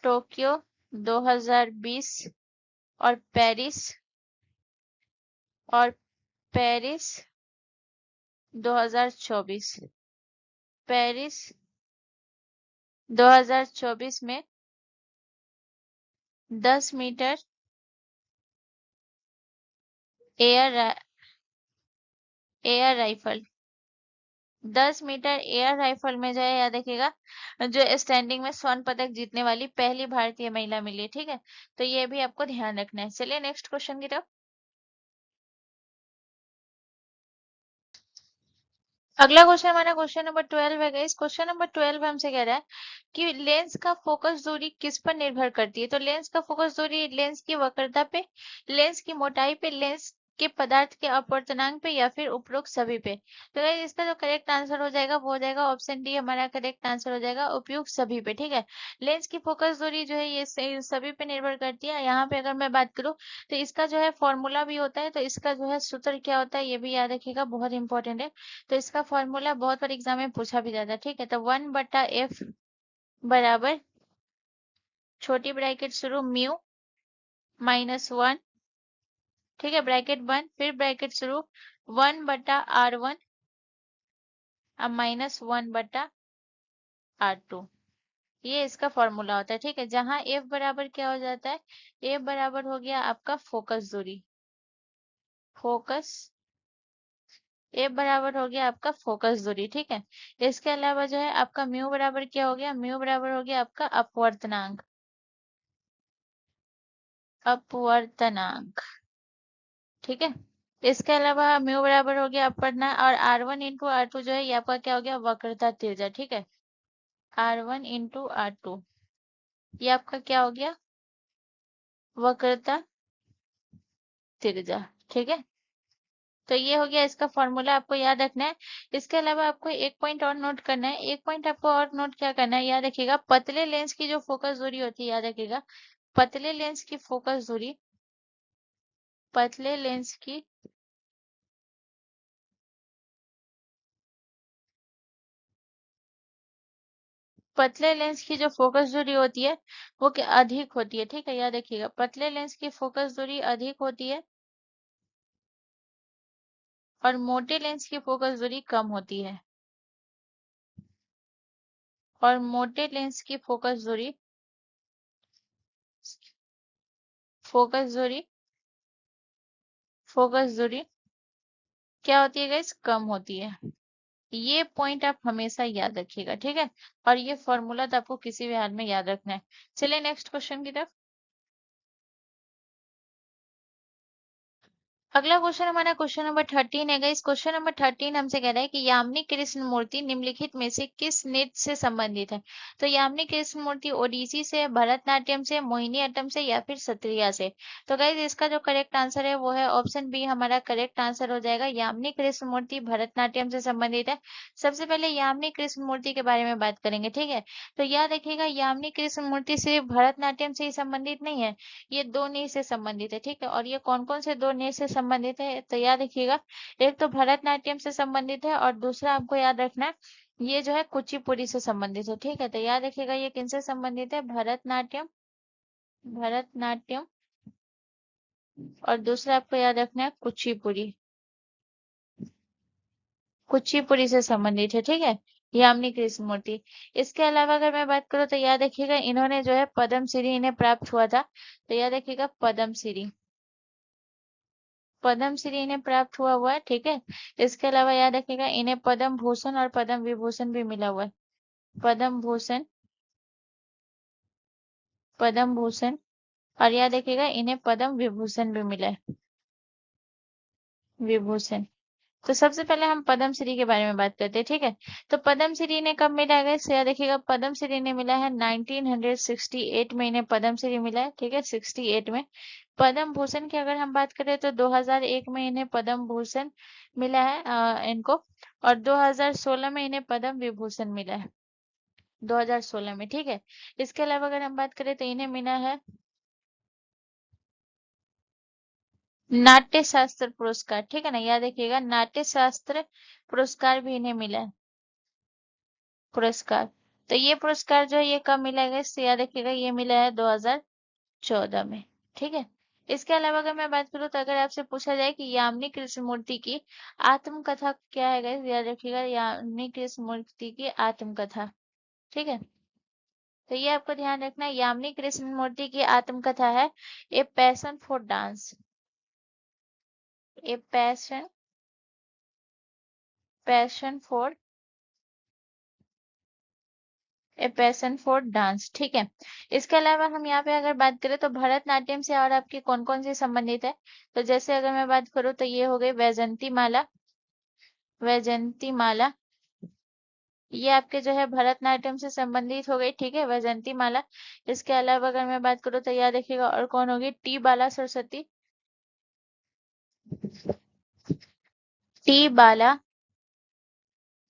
टोक्यो 2020, और पेरिस, और पेरिस 2024, पेरिस 2024 में 10 metre air, air rifle, 10 metre air rifle में जो है याद रखिएगा, जो स्टैंडिंग में स्वर्ण पदक जीतने वाली पहली भारतीय महिला मिली है। ठीक है, तो ये भी आपको ध्यान रखना है। चलिए नेक्स्ट क्वेश्चन की तरफ। अगला क्वेश्चन हमारा क्वेश्चन नंबर 12 है गाइस। क्वेश्चन नंबर 12 हमसे कह रहा है कि लेंस का फोकस दूरी किस पर निर्भर करती है? तो लेंस का फोकस दूरी लेंस की वक्रता पे, लेंस की मोटाई पे, लेंस के पदार्थ के अपवर्तनांक पे, या फिर उपरोक्त सभी पे। तो गाइस इसका जो करेक्ट आंसर हो जाएगा वो हो जाएगा ऑप्शन डी, हमारा करेक्ट आंसर हो जाएगा उपयुक्त सभी पे। ठीक है, लेंस की फोकस दूरी जो है ये सभी पे निर्भर करती है। यहाँ पे अगर मैं बात करूँ तो इसका जो है फॉर्मूला भी होता है, तो इसका जो है सूत्र क्या होता है ये भी याद रखिएगा, बहुत इंपॉर्टेंट है। तो इसका फॉर्मूला बहुत बार एग्जाम में पूछा भी जाता है। ठीक है, तो 1/f बराबर, छोटी ब्रैकेट शुरू, म्यू -1, ठीक है, ब्रैकेट बंद, फिर ब्रैकेट शुरू, 1/r1 अब -1/r2। ये इसका फॉर्मूला होता है। ठीक है, जहां f बराबर क्या हो जाता है, f बराबर हो गया आपका फोकस दूरी, फोकस, ए बराबर हो गया आपका फोकस दूरी। ठीक है, इसके अलावा जो है आपका म्यू बराबर क्या हो गया, म्यू बराबर हो गया आपका अपवर्तनांक, अपवर्तनांक। ठीक है, इसके अलावा म्यू बराबर हो गया अपवर्तनांक, और r1 × r2 जो है ये आपका क्या हो गया, वक्रता त्रिज्या। ठीक है, r1 × r2 ये आपका क्या हो गया, वक्रता त्रिज्या। ठीक है, तो ये हो गया इसका फॉर्मूला, आपको याद रखना है। इसके अलावा आपको एक पॉइंट और नोट करना है, एक पॉइंट आपको और नोट क्या करना है, याद रखिएगा, पतले लेंस की जो फोकस दूरी होती है, याद रखिएगा, पतले लेंस की फोकस दूरी, पतले लेंस की, पतले लेंस की जो फोकस दूरी होती है वो क्या अधिक होती है। ठीक है, याद रखिएगा, पतले लेंस की फोकस दूरी अधिक होती है और मोटे लेंस की फोकस दूरी कम होती है, और मोटे लेंस की फोकस दूरी, फोकस दूरी, फोकस दूरी क्या होती है गाइस, कम होती है। ये पॉइंट आप हमेशा याद रखिएगा। ठीक है, और ये फॉर्मूला तो आपको किसी भी हाल में याद रखना है। चलिए नेक्स्ट क्वेश्चन की तरफ। अगला क्वेश्चन हमारा क्वेश्चन नंबर 13 है गाइस। क्वेश्चन नंबर 13 हमसे कह रहा है कि यामिनी कृष्ण मूर्ति निम्नलिखित में से किस नृत्य से संबंधित है? तो यामिनी कृष्ण मूर्ति ओडिसी से, भरतनाट्यम से, मोहिनीअट्टम से, या फिर सत्रिया से। तो गाइस इसका जो करेक्ट आंसर है वो है ऑप्शन बी, हमारा करेक्ट आंसर हो जाएगा, यामिनी कृष्ण मूर्ति भरतनाट्यम से संबंधित है। सबसे पहले यामिनी कृष्ण मूर्ति के बारे में बात करेंगे। ठीक है, तो याद रखिएगा, यामिनी कृष्ण मूर्ति सिर्फ भरतनाट्यम से ही संबंधित नहीं है, ये दो नृत्य से संबंधित है। ठीक है, और ये कौन कौन से दो नृत्य से संबंधित है, तो याद रखिएगा, एक तो भरतनाट्यम से संबंधित है, और दूसरा आपको याद रखना है ये जो है कुचिपुड़ी से संबंधित है। ठीक है, तो याद रखिएगा ये किनसे संबंधित है, भरतनाट्यम, भरतनाट्यम, और दूसरा आपको याद रखना है कुचिपुड़ी, कुचिपुड़ी से संबंधित है। ठीक है, यामिनी कृष्ण मूर्ति। इसके अलावा अगर मैं बात करूँ तो याद रखिएगा, इन्होंने जो है पद्म श्री इन्हें प्राप्त हुआ था, तो याद रखिएगा पद्म श्री, पद्म श्री इन्हें प्राप्त हुआ है। ठीक है, इसके अलावा याद रखिएगा इन्हें पद्म भूषण और पद्म विभूषण भी मिला हुआ है, पद्म भूषण, पद्म भूषण, और यहाँ देखिएगा इन्हें पद्म विभूषण भी मिला है, विभूषण। तो सबसे पहले हम पद्म श्री के बारे में बात करते हैं, ठीक है। तो पद्म श्री इन्हें कब मिला है guys? यहाँ देखिएगा पद्म श्री इन्हें मिला है 1968 में, इन्हें पद्म श्री मिला है, ठीक है, 68 में। पद्म भूषण की अगर हम बात करें तो 2001 में इन्हें पद्म भूषण मिला है इनको। और 2016 में इन्हें पद्म विभूषण मिला है, 2016 में, ठीक है। इसके अलावा अगर हम बात करें तो इन्हें मिला है नाट्य शास्त्र पुरस्कार, ठीक है ना। याद रखिएगा नाट्य शास्त्र पुरस्कार भी इन्हें मिला है, पुरस्कार। तो ये पुरस्कार जो है ये कब मिला है इससे याद रखिएगा, ये मिला है 2014 में, ठीक है। इसके अलावा अगर मैं बात करूं तो अगर आपसे पूछा जाए कि यामिनी कृष्णमूर्ति की आत्मकथा क्या है गाइस, याद रखिएगा यामिनी कृष्णमूर्ति की आत्मकथा, ठीक है। तो ये आपको ध्यान रखना है, यामिनी कृष्णमूर्ति की आत्मकथा है a passion for dance, a passion for a passion for dance, ठीक है। इसके अलावा हम यहाँ पे अगर बात करें तो भरतनाट्यम से और आपकी कौन कौन सी संबंधित है, तो जैसे अगर मैं बात करूँ तो ये हो गई वैजंती माला, वैजंती माला, ये आपके जो है भरतनाट्यम से संबंधित हो गई, ठीक है, वैजंती माला। इसके अलावा अगर मैं बात करूँ तो याद रखिएगा और कौन होगी, टी बाला सरस्वती, टी बाला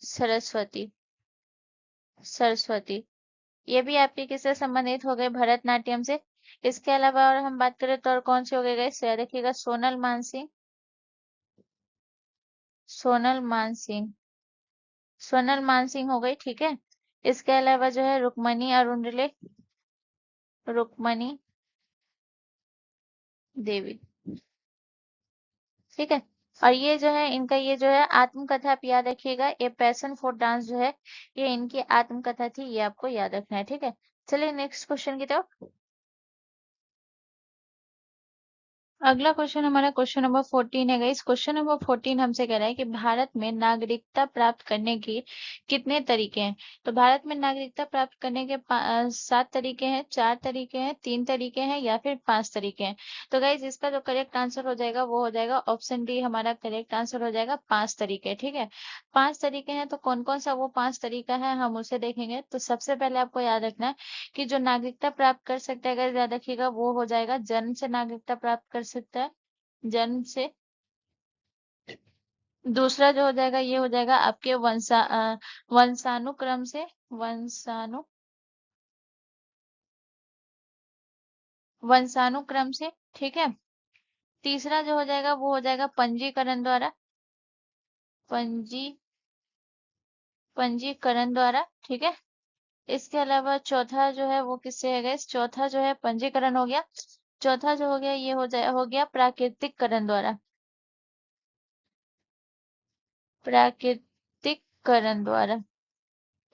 सरस्वती, सरस्वती, ये भी आपके किससे संबंधित हो गए, भरतनाट्यम से। इसके अलावा और हम बात करें तो और कौन से हो गए, याद रखिएगा सोनल मानसिंह, सोनल मानसिंह, सोनल मानसिंह हो गई, ठीक है। इसके अलावा जो है रुक्मणी अरुणले, रुक्मणी देवी, ठीक है। और ये जो है इनका ये जो है आत्मकथा आप याद रखिएगा, ये पैशन फॉर डांस जो है ये इनकी आत्मकथा थी, ये आपको याद रखना है, ठीक है। चलिए नेक्स्ट क्वेश्चन की तरफ। अगला क्वेश्चन हमारा क्वेश्चन नंबर 14 है गाइस। क्वेश्चन नंबर 14 हमसे कह रहा है कि भारत में नागरिकता प्राप्त करने के कितने तरीके हैं। तो भारत में नागरिकता प्राप्त करने के 7 तरीके हैं, 4 तरीके हैं, 3 तरीके हैं या फिर 5 तरीके हैं। तो गाइस इसका जो करेक्ट आंसर हो जाएगा वो हो जाएगा ऑप्शन डी, हमारा करेक्ट आंसर हो जाएगा 5 तरीके, ठीक है। 5 तरीके हैं, तो कौन कौन सा वो 5 तरीका है हम उसे देखेंगे। तो सबसे पहले आपको याद रखना है कि जो नागरिकता प्राप्त कर सकता है, अगर याद रखिएगा वो हो जाएगा जन्म से नागरिकता प्राप्त कर सकता है, जन्म से। दूसरा जो हो जाएगा ये हो जाएगा आपके वंशानुक्रम से, वंशानु वंशानुक्रम से, ठीक है। तीसरा जो हो जाएगा वो हो जाएगा पंजीकरण द्वारा, पंजी पंजीकरण द्वारा, ठीक है। इसके अलावा चौथा जो है वो किससे है guys? चौथा जो है पंजीकरण हो गया। चौथा जो हो गया ये हो गया प्राकृतिक करण द्वारा, प्राकृतिक करण द्वारा,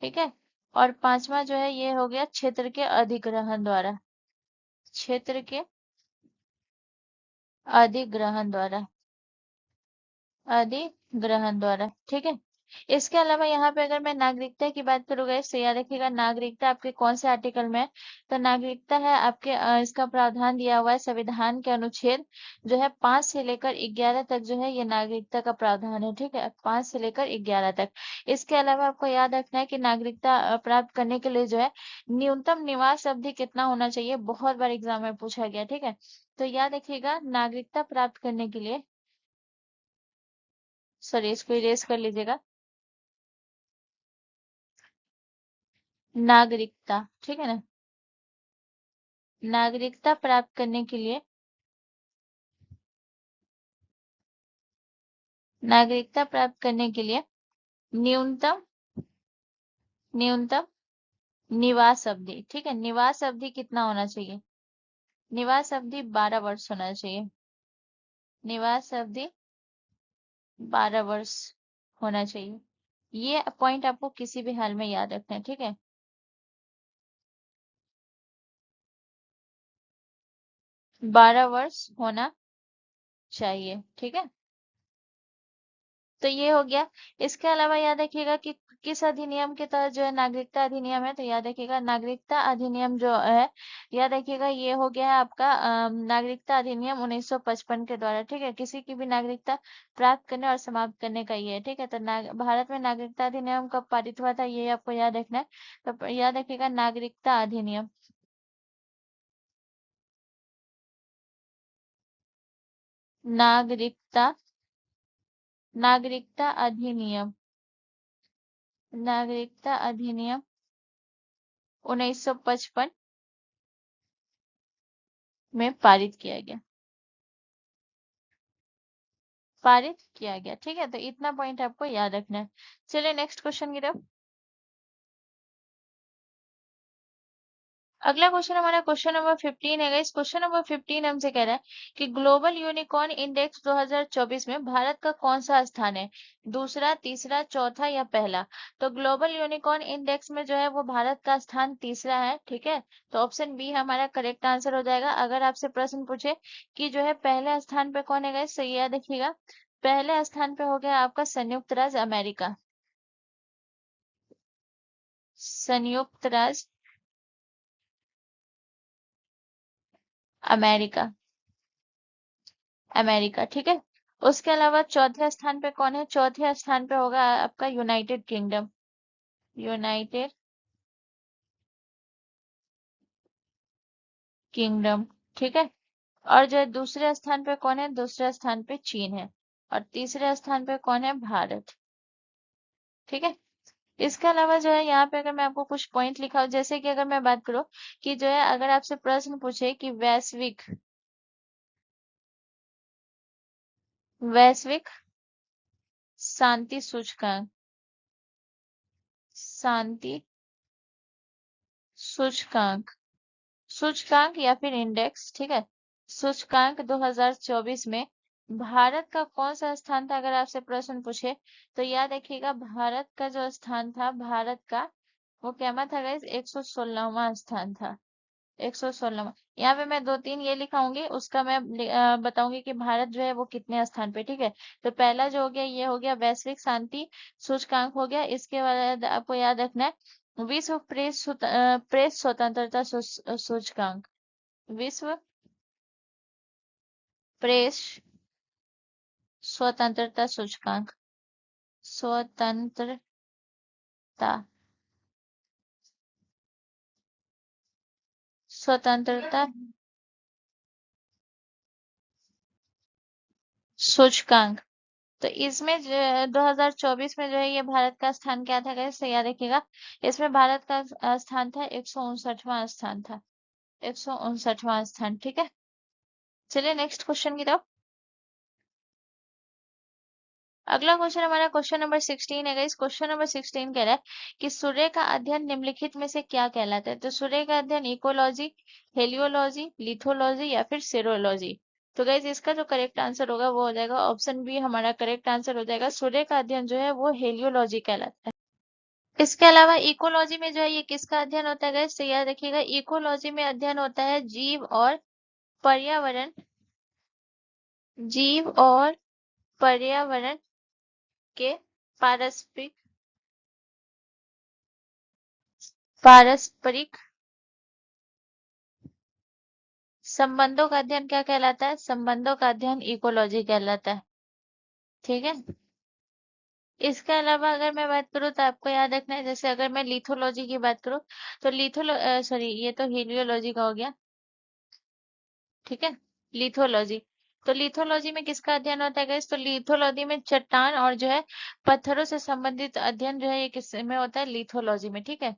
ठीक है। और पांचवा जो है ये हो गया क्षेत्र के अधिग्रहण द्वारा, क्षेत्र के अधिग्रहण द्वारा, अधिग्रहण द्वारा, ठीक है। इसके अलावा यहाँ पे अगर मैं नागरिकता की बात करूँ तो याद रखिएगा नागरिकता आपके कौन से आर्टिकल में है। तो नागरिकता है आपके इसका प्रावधान दिया हुआ है संविधान के अनुच्छेद जो है 5 से लेकर 11 तक, जो है ये नागरिकता का प्रावधान है, ठीक है, 5 से लेकर 11 तक। इसके अलावा आपको याद रखना है कि नागरिकता प्राप्त करने के लिए जो है न्यूनतम निवास अवधि कितना होना चाहिए, बहुत बार एग्जाम में पूछा गया, ठीक है। तो याद रखिएगा नागरिकता प्राप्त करने के लिए, सॉरी इसको इरेज कर लीजिएगा, नागरिकता, ठीक है ना। नागरिकता प्राप्त करने के लिए, नागरिकता प्राप्त करने के लिए न्यूनतम, न्यूनतम निवास अवधि, ठीक है, निवास अवधि कितना होना चाहिए, निवास अवधि 12 वर्ष होना चाहिए, निवास अवधि 12 वर्ष होना चाहिए। ये पॉइंट आपको किसी भी हाल में याद रखना है, ठीक है। 12 वर्ष होना चाहिए, ठीक है। तो ये हो गया। इसके अलावा याद रखिएगा कि किस अधिनियम के तहत जो है नागरिकता अधिनियम है, तो याद रखिएगा नागरिकता अधिनियम जो है, याद रखिएगा ये हो गया है आपका नागरिकता अधिनियम 1955 के द्वारा। ठीक है, किसी की भी नागरिकता प्राप्त करने और समाप्त करने का ये है। ठीक है, तो भारत में नागरिकता अधिनियम कब पारित हुआ था, ये आपको याद रखना है। तो याद रखिएगा नागरिकता अधिनियम, नागरिकता नागरिकता अधिनियम, नागरिकता अधिनियम 1955 में पारित किया गया, पारित किया गया। ठीक है, तो इतना पॉइंट आपको याद रखना है। चलिए नेक्स्ट क्वेश्चन की तरफ। अगला क्वेश्चन हमारा क्वेश्चन नंबर 15 है। इस क्वेश्चन नंबर 15 हमसे कह रहा है कि ग्लोबल यूनिकॉर्न इंडेक्स 2024 में भारत का कौन सा स्थान है, दूसरा, तीसरा, चौथा या पहला। तो ग्लोबल यूनिकॉर्न इंडेक्स में जो है वो भारत का स्थान तीसरा है। ठीक है, तो ऑप्शन बी हमारा करेक्ट आंसर हो जाएगा। अगर आपसे प्रश्न पूछे कि जो है पहले स्थान पे कौन है गाइस, तो ये देखिएगा पहले स्थान पे हो गया आपका संयुक्त राज्य अमेरिका, संयुक्त राज्य अमेरिका, अमेरिका। ठीक है, उसके अलावा चौथे स्थान पे कौन है, चौथे स्थान पे होगा आपका यूनाइटेड किंगडम, यूनाइटेड किंगडम। ठीक है, और जो है दूसरे स्थान पे कौन है, दूसरे स्थान पे चीन है, और तीसरे स्थान पे कौन है, भारत। ठीक है, इसके अलावा जो है यहाँ पे अगर मैं आपको कुछ पॉइंट लिखा हूं, जैसे कि अगर मैं बात करूं कि जो है अगर आपसे प्रश्न पूछे कि वैश्विक, वैश्विक शांति सूचकांक, शांति सूचकांक, सूचकांक या फिर इंडेक्स, ठीक है, सूचकांक 2024 में भारत का कौन सा स्थान था, अगर आपसे प्रश्न पूछे तो याद रखिएगा भारत का जो स्थान था, भारत का वो क्या था गाइस, 116वां स्थान था, 116वां। यहाँ पे मैं दो तीन ये लिखाऊंगी, उसका मैं बताऊंगी कि भारत जो है वो कितने स्थान पे। ठीक है, तो पहला जो हो गया ये हो गया वैश्विक शांति सूचकांक हो गया। इसके बाद आपको याद रखना है विश्व प्रेस स्वतंत्रता सूचकांक, विश्व प्रेस स्वतंत्रता सूचकांक, स्वतंत्रता स्वतंत्रता सूचकांक। तो इसमें 2024 में जो है ये भारत का स्थान क्या था गाइस, तो याद रखिएगा इसमें भारत का स्थान था 159वां स्थान था, 159वां स्थान। ठीक है, चलिए नेक्स्ट क्वेश्चन की तरफ। अगला क्वेश्चन हमारा क्वेश्चन नंबर 16 है। इस क्वेश्चन नंबर 16 कह रहा है कि सूर्य का अध्ययन निम्नलिखित में से क्या कहलाता है। तो सूर्य का अध्ययन इकोलॉजी, हेलियोलॉजी, लिथोलॉजी या फिर सेरोलॉजी। तो गाइज इसका जो करेक्ट आंसर होगा वो हो जाएगा ऑप्शन बी हमारा करेक्ट आंसर हो जाएगा। सूर्य का अध्ययन जो है वो हेलियोलॉजी कहलाता है। इसके अलावा इकोलॉजी में जो है ये किसका अध्ययन होता है गाइस, तो याद रखिएगा इकोलॉजी में अध्ययन होता है जीव और पर्यावरण, जीव और पर्यावरण के पारस्परिक पारस्परिक संबंधों का अध्ययन क्या कहलाता है, संबंधों का अध्ययन इकोलॉजी कहलाता है। ठीक है, इसके अलावा अगर मैं बात करूँ तो आपको याद रखना है, जैसे अगर मैं लिथोलॉजी की बात करूँ तो सॉरी ये तो हीलियोलॉजी का हो गया। ठीक है, लिथोलॉजी, तो लिथोलॉजी में किसका अध्ययन होता है गाइस, तो लिथोलॉजी में चट्टान और जो है पत्थरों से संबंधित अध्ययन जो है ये किस में होता है, लिथोलॉजी में। ठीक है,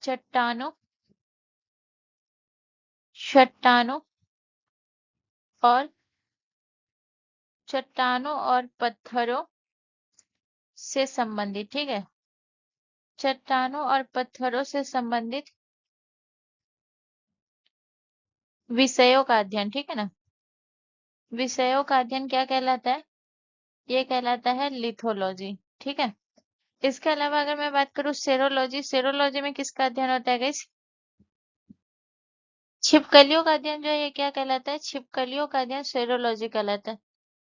चट्टानों, चट्टानों और चट्टानों और पत्थरों से संबंधित। ठीक है, चट्टानों और पत्थरों से संबंधित विषयों का अध्ययन। ठीक है ना, विषयों का अध्ययन क्या कहलाता है, ये कहलाता है लिथोलॉजी। ठीक है, इसके अलावा अगर मैं बात करूँ सेरोलॉजी, सेरोलॉजी में किसका अध्ययन होता है गाइस, छिपकलियों का अध्ययन जो है ये क्या कहलाता है, छिपकलियों का अध्ययन सेरोलॉजी कहलाता है,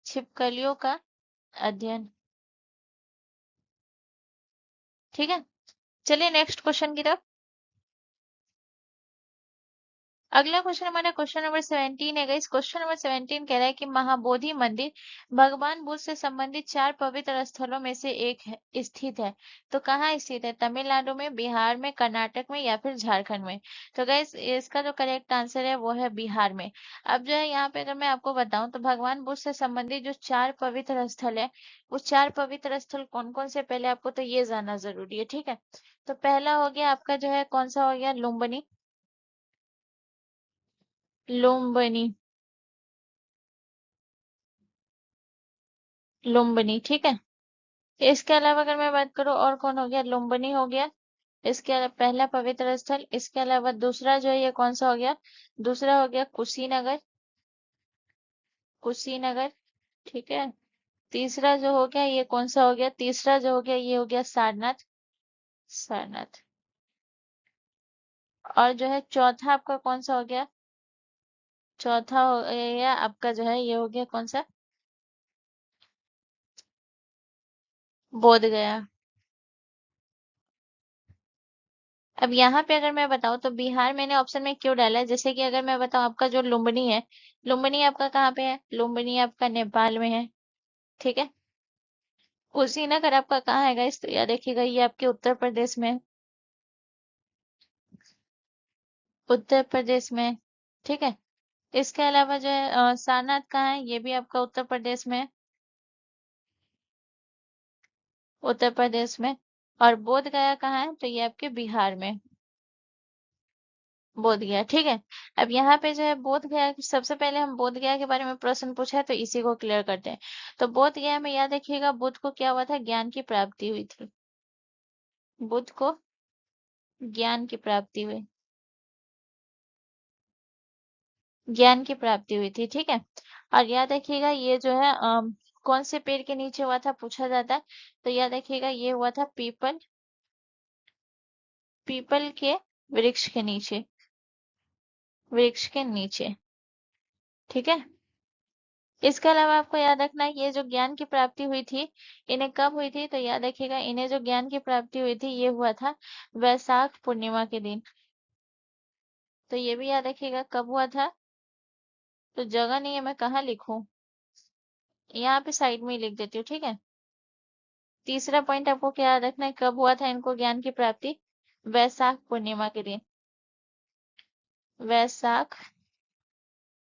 छिपकलियों का अध्ययन ठीक है, चलिए नेक्स्ट क्वेश्चन की तरफ। अगला क्वेश्चन हमारा क्वेश्चन नंबर 17 है गाइस। क्वेश्चन नंबर 17 कह रहा है कि महाबोधि मंदिर भगवान बुद्ध से संबंधित 4 पवित्र स्थलों में से एक है, स्थित है। तो कहाँ स्थित है? तमिलनाडु में, बिहार में, कर्नाटक में या फिर झारखंड में? तो गाइस इसका जो करेक्ट आंसर है वो है बिहार में। अब जो है यहाँ पे अगर मैं आपको बताऊं तो भगवान बुद्ध से संबंधित जो 4 पवित्र स्थल है, वो 4 पवित्र स्थल कौन कौन से, पहले आपको तो ये जानना जरूरी है। ठीक है, तो पहला हो गया आपका जो है कौन सा हो गया, लुम्बिनी। लुम्बिनी, लुम्बिनी, ठीक है। इसके अलावा अगर मैं बात करूँ और कौन हो गया, लुम्बिनी हो गया। इसके अलावा पहला पवित्र स्थल। इसके अलावा दूसरा जो है ये कौन सा हो गया, दूसरा हो गया कुशीनगर, कुशीनगर, ठीक है। तीसरा जो हो गया ये कौन सा हो गया, तीसरा जो हो गया ये हो गया सारनाथ, सारनाथ। और जो है चौथा आपका कौन सा हो गया, चौथा हो गया आपका जो है ये हो गया कौन सा, बोध गया। अब यहाँ पे अगर मैं बताऊँ तो बिहार मैंने ऑप्शन में क्यों डाला है, जैसे कि अगर मैं बताऊँ आपका जो लुम्बिनी है, लुम्बिनी आपका कहाँ पे है, लुम्बिनी आपका नेपाल में है, ठीक है। कुशीनगर आपका कहाँ है गाइस, तो याद रखिएगा ये आपके उत्तर प्रदेश में है, उत्तर प्रदेश में है, ठीक है। इसके अलावा जो है सारनाथ कहाँ है, ये भी आपका उत्तर प्रदेश में है, उत्तर प्रदेश में। और बोध गया कहाँ है, तो ये आपके बिहार में, बोध गया, ठीक है। अब यहाँ पे जो है बोध गया, सबसे पहले हम बोध गया के बारे में प्रश्न पूछा है तो इसी को क्लियर करते हैं। तो बोध गया में याद रखिएगा बुद्ध को क्या हुआ था, ज्ञान की प्राप्ति हुई थी, बुद्ध को ज्ञान की प्राप्ति हुई, ज्ञान की प्राप्ति हुई थी, ठीक है। और याद रखिएगा ये जो है कौन से पेड़ के नीचे हुआ था पूछा जाता है, तो याद रखिएगा ये हुआ था पीपल, पीपल के वृक्ष के नीचे, वृक्ष के नीचे, ठीक है। इसके अलावा आपको याद रखना है ये जो ज्ञान की प्राप्ति हुई थी, इन्हें कब हुई थी, तो याद रखिएगा इन्हें जो ज्ञान की प्राप्ति हुई थी ये हुआ था वैशाख पूर्णिमा के दिन। तो ये भी याद रखिएगा कब हुआ था, तो जगह नहीं है मैं कहाँ लिखूं, यहाँ पे साइड में ही लिख देती हूँ, ठीक है। तीसरा पॉइंट आपको क्या याद रखना है, कब हुआ था इनको ज्ञान की प्राप्ति, वैशाख पूर्णिमा के दिन, वैशाख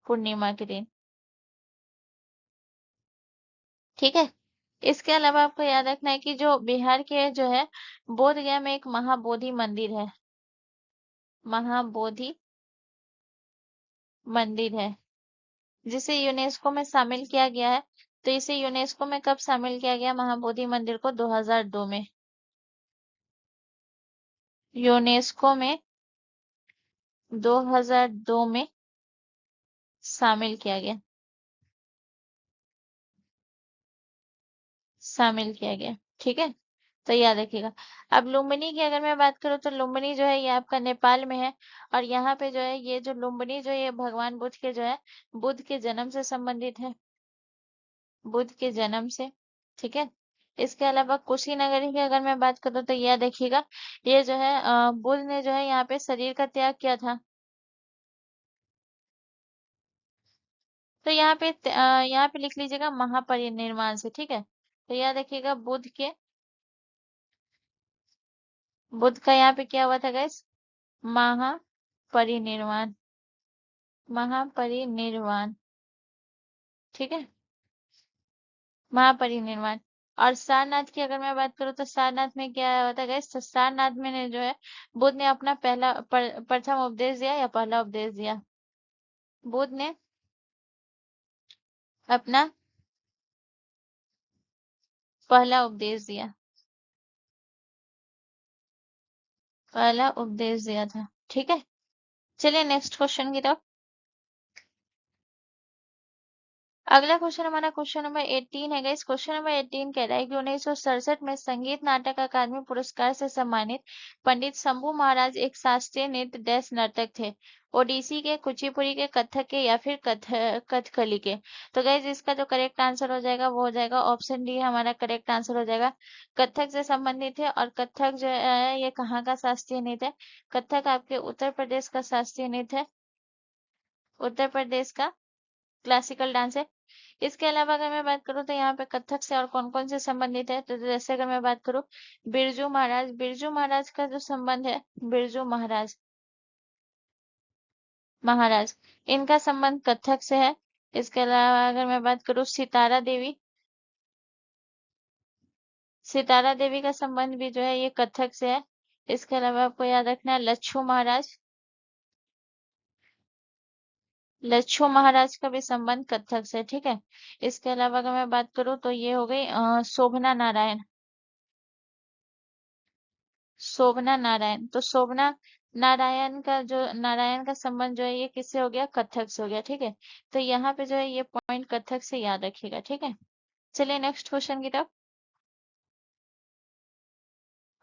पूर्णिमा के दिन, ठीक है। इसके अलावा आपको याद रखना है कि जो बिहार के जो है बोध गया में एक महाबोधि मंदिर है, महाबोधि मंदिर है, जिसे यूनेस्को में शामिल किया गया है। तो इसे यूनेस्को में कब शामिल किया गया महाबोधि मंदिर को, 2002 में, यूनेस्को में 2002 में शामिल किया गया, शामिल किया गया, ठीक है। तो याद रखिएगा। अब लुम्बिनी की अगर मैं बात करूँ तो लुम्बिनी जो है ये आपका नेपाल में है। और यहाँ पे जो है ये जो लुम्बिनी जो है ये भगवान बुद्ध के जो है, बुद्ध के जन्म से संबंधित है, बुद्ध के जन्म से, ठीक है। इसके अलावा कुशीनगर की अगर मैं बात करूँ तो यह देखिएगा ये जो है बुद्ध ने जो है यहाँ पे शरीर का त्याग किया था। तो यहाँ पे लिख लीजिएगा महापरिनिर्वाण से, ठीक है। तो यह देखिएगा बुद्ध का यहाँ पे क्या हुआ था गैस, महापरिनिर्वाण, महापरिनिर्वाण, ठीक है, महापरिनिर्वाण। और सारनाथ की अगर मैं बात करूँ तो सारनाथ में क्या होता है गैस, तो सारनाथ में ने जो है बुद्ध ने अपना प्रथम उपदेश दिया या पहला उपदेश दिया, बुद्ध ने अपना पहला उपदेश दिया, पहला उपदेश दिया था, ठीक है। चलिए नेक्स्ट क्वेश्चन की तरफ। अगला क्वेश्चन हमारा क्वेश्चन नंबर 18 है गाइस। क्वेश्चन नंबर 18 कह रहा है कि 1967 में संगीत नाटक अकादमी पुरस्कार से सम्मानित पंडित शंभू महाराज एक शास्त्रीय नृत्य डैश नर्तक थे। ओडिसी के, कुचिपुड़ी के, कथक के या फिर कथकली के। तो गाइस इसका जो करेक्ट आंसर हो जाएगा वो हो जाएगा ऑप्शन डी हमारा करेक्ट आंसर हो जाएगा। कथक से संबंधित है। और कथक जो है ये कहाँ का शास्त्रीय नृत्य है? कथक आपके उत्तर प्रदेश का शास्त्रीय नृत्य है। उत्तर प्रदेश का क्लासिकल डांस है। इसके अलावा अगर मैं बात करूँ तो यहाँ पे कथक से और कौन कौन से संबंधित है, तो जैसे अगर मैं बात करूँ बिरजू महाराज का जो संबंध है, बिरजू महाराज इनका संबंध कथक से है। इसके अलावा अगर मैं बात करूँ सितारा देवी का संबंध भी जो है ये कथक से है। इसके अलावा आपको याद रखना है लच्छू महाराज का भी संबंध कथक से, ठीक है। इसके अलावा अगर मैं बात करूँ तो ये हो गई शोभना नारायण। तो शोभना नारायण का संबंध जो है ये किससे हो गया? कथक से हो गया, ठीक है। तो यहाँ पे जो है ये पॉइंट कथक से याद रखिएगा, ठीक है। चलिए नेक्स्ट क्वेश्चन की तरफ।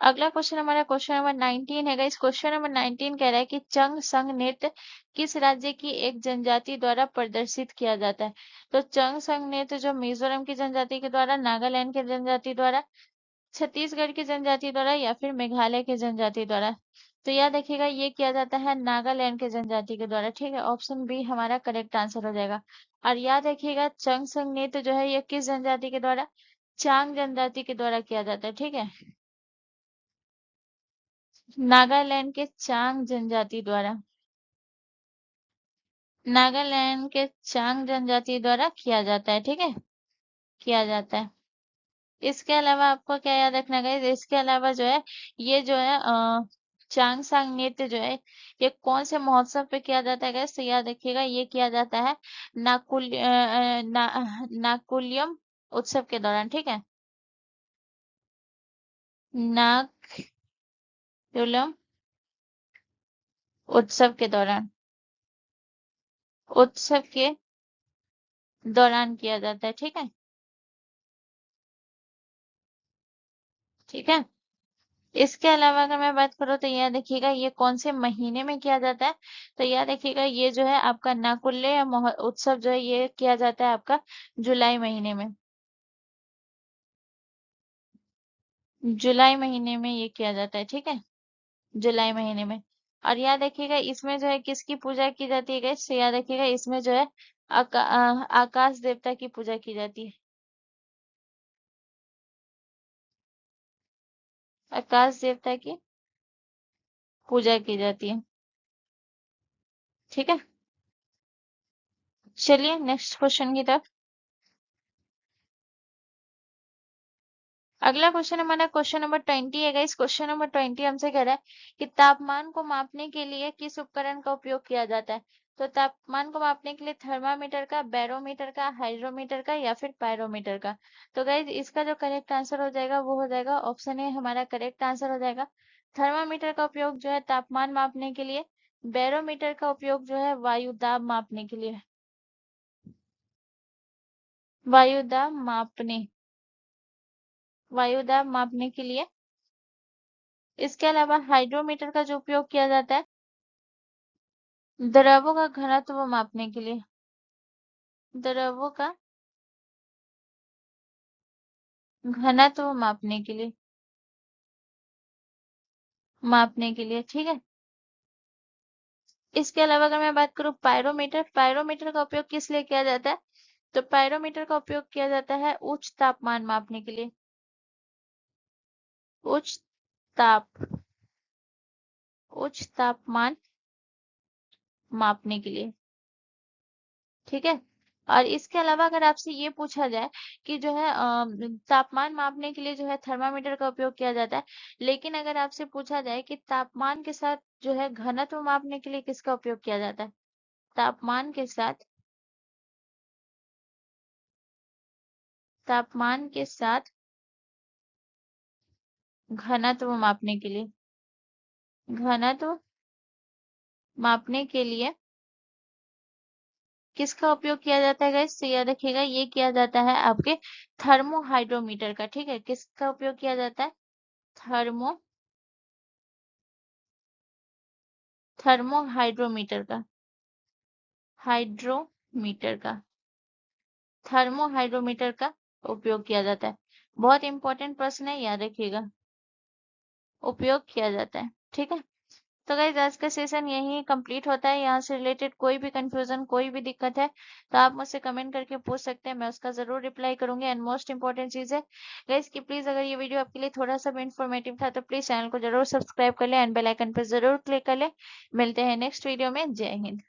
अगला क्वेश्चन हमारा क्वेश्चन नंबर 19 है गाइस। क्वेश्चन नंबर 19 कह रहा है कि चंग संग नृत्य किस राज्य की एक जनजाति द्वारा प्रदर्शित किया जाता है? तो चंग संग नृत्य जो मिजोरम की जनजाति के द्वारा, नागालैंड की जनजाति द्वारा, छत्तीसगढ़ की जनजाति द्वारा या फिर मेघालय की जनजाति द्वारा। तो याद रखिएगा ये किया जाता है नागालैंड के जनजाति के द्वारा, ठीक है। ऑप्शन बी हमारा करेक्ट आंसर हो जाएगा। और याद रखिएगा चंग संग नृत्य जो है ये किस जनजाति के द्वारा? चांग जनजाति के द्वारा किया जाता है, ठीक है। नागालैंड के चांग जनजाति द्वारा, नागालैंड के चांग जनजाति द्वारा किया जाता है, ठीक है। किया जाता है। इसके अलावा आपको क्या याद रखना है? इसके अलावा जो है ये जो है चांगसांग नृत्य जो है ये कौन से महोत्सव पे किया जाता है guys? तो याद रखिएगा ये किया जाता है नाकुल्यम उत्सव के दौरान, ठीक है। नाकुलम उत्सव के दौरान, उत्सव के दौरान किया जाता है, ठीक है। ठीक है। इसके अलावा अगर मैं बात करूँ तो यह देखिएगा ये कौन से महीने में किया जाता है? तो यह देखिएगा ये जो है आपका नाकुल्य या उत्सव जो है ये किया जाता है आपका जुलाई महीने में। जुलाई महीने में ये किया जाता है, ठीक है। जुलाई महीने में। और याद रखिएगा इसमें जो है किसकी पूजा की जाती है guys? तो याद रखिएगा इसमें जो है आकाश देवता की पूजा की जाती है। आकाश देवता की पूजा की जाती है, ठीक है। चलिए नेक्स्ट क्वेश्चन की तरफ। अगला क्वेश्चन हमारा क्वेश्चन नंबर 20 है गाइस। क्वेश्चन नंबर 20 हमसे कह रहा है कि तापमान को मापने के लिए किस उपकरण का उपयोग किया जाता है? तो तापमान को मापने के लिए थर्मामीटर का, बैरोमीटर का, हाइड्रोमीटर का या फिर पायरोमीटर का। तो गाइस इसका जो करेक्ट आंसर हो जाएगा वो हो जाएगा ऑप्शन ए हमारा करेक्ट आंसर हो जाएगा। थर्मामीटर का उपयोग जो है तापमान मापने के लिए, बैरोमीटर का उपयोग जो है वायु दाब मापने के लिए, वायु दाब मापने वायु दाब मापने के लिए। इसके अलावा हाइड्रोमीटर का जो उपयोग किया जाता है द्रवों का घनत्व मापने के लिए, द्रवों का घनत्व मापने के लिए, ठीक है। इसके अलावा अगर मैं बात करूं पायरोमीटर का उपयोग किस लिए किया जाता है? तो पायरोमीटर का उपयोग किया जाता है उच्च तापमान मापने के लिए, उच्च ताप उच्च तापमान मापने के लिए, ठीक है। और इसके अलावा अगर आपसे ये पूछा जाए कि जो है तापमान मापने के लिए जो है थर्मामीटर का उपयोग किया जाता है, लेकिन अगर आपसे पूछा जाए कि तापमान के साथ जो है घनत्व मापने के लिए किसका उपयोग किया जाता है? तापमान के साथ तापमान के साथ घनत्व मापने के लिए, घनत्व मापने के लिए किसका उपयोग किया जाता है गाइस? तो याद रखिएगा ये किया जाता है आपके थर्मोहाइड्रोमीटर का। ठीक है, किसका उपयोग किया जाता है? थर्मो थर्मोहाइड्रोमीटर का, हाइड्रोमीटर का, थर्मोहाइड्रोमीटर का उपयोग किया जाता है। बहुत इंपॉर्टेंट प्रश्न है, याद रखिएगा, उपयोग किया जाता है। ठीक है, तो गाइज आज का सेशन यही कंप्लीट होता है। यहाँ से रिलेटेड कोई भी कंफ्यूजन, कोई भी दिक्कत है तो आप मुझसे कमेंट करके पूछ सकते हैं, मैं उसका जरूर रिप्लाई करूंगी। एंड मोस्ट इंपॉर्टेंट चीज है गाइज कि प्लीज अगर ये वीडियो आपके लिए थोड़ा सा भी इंफॉर्मेटिव था तो प्लीज चैनल को जरूर सब्सक्राइब कर ले एंड बेल आइकन पर जरूर क्लिक कर ले। मिलते हैं नेक्स्ट वीडियो में। जय हिंद।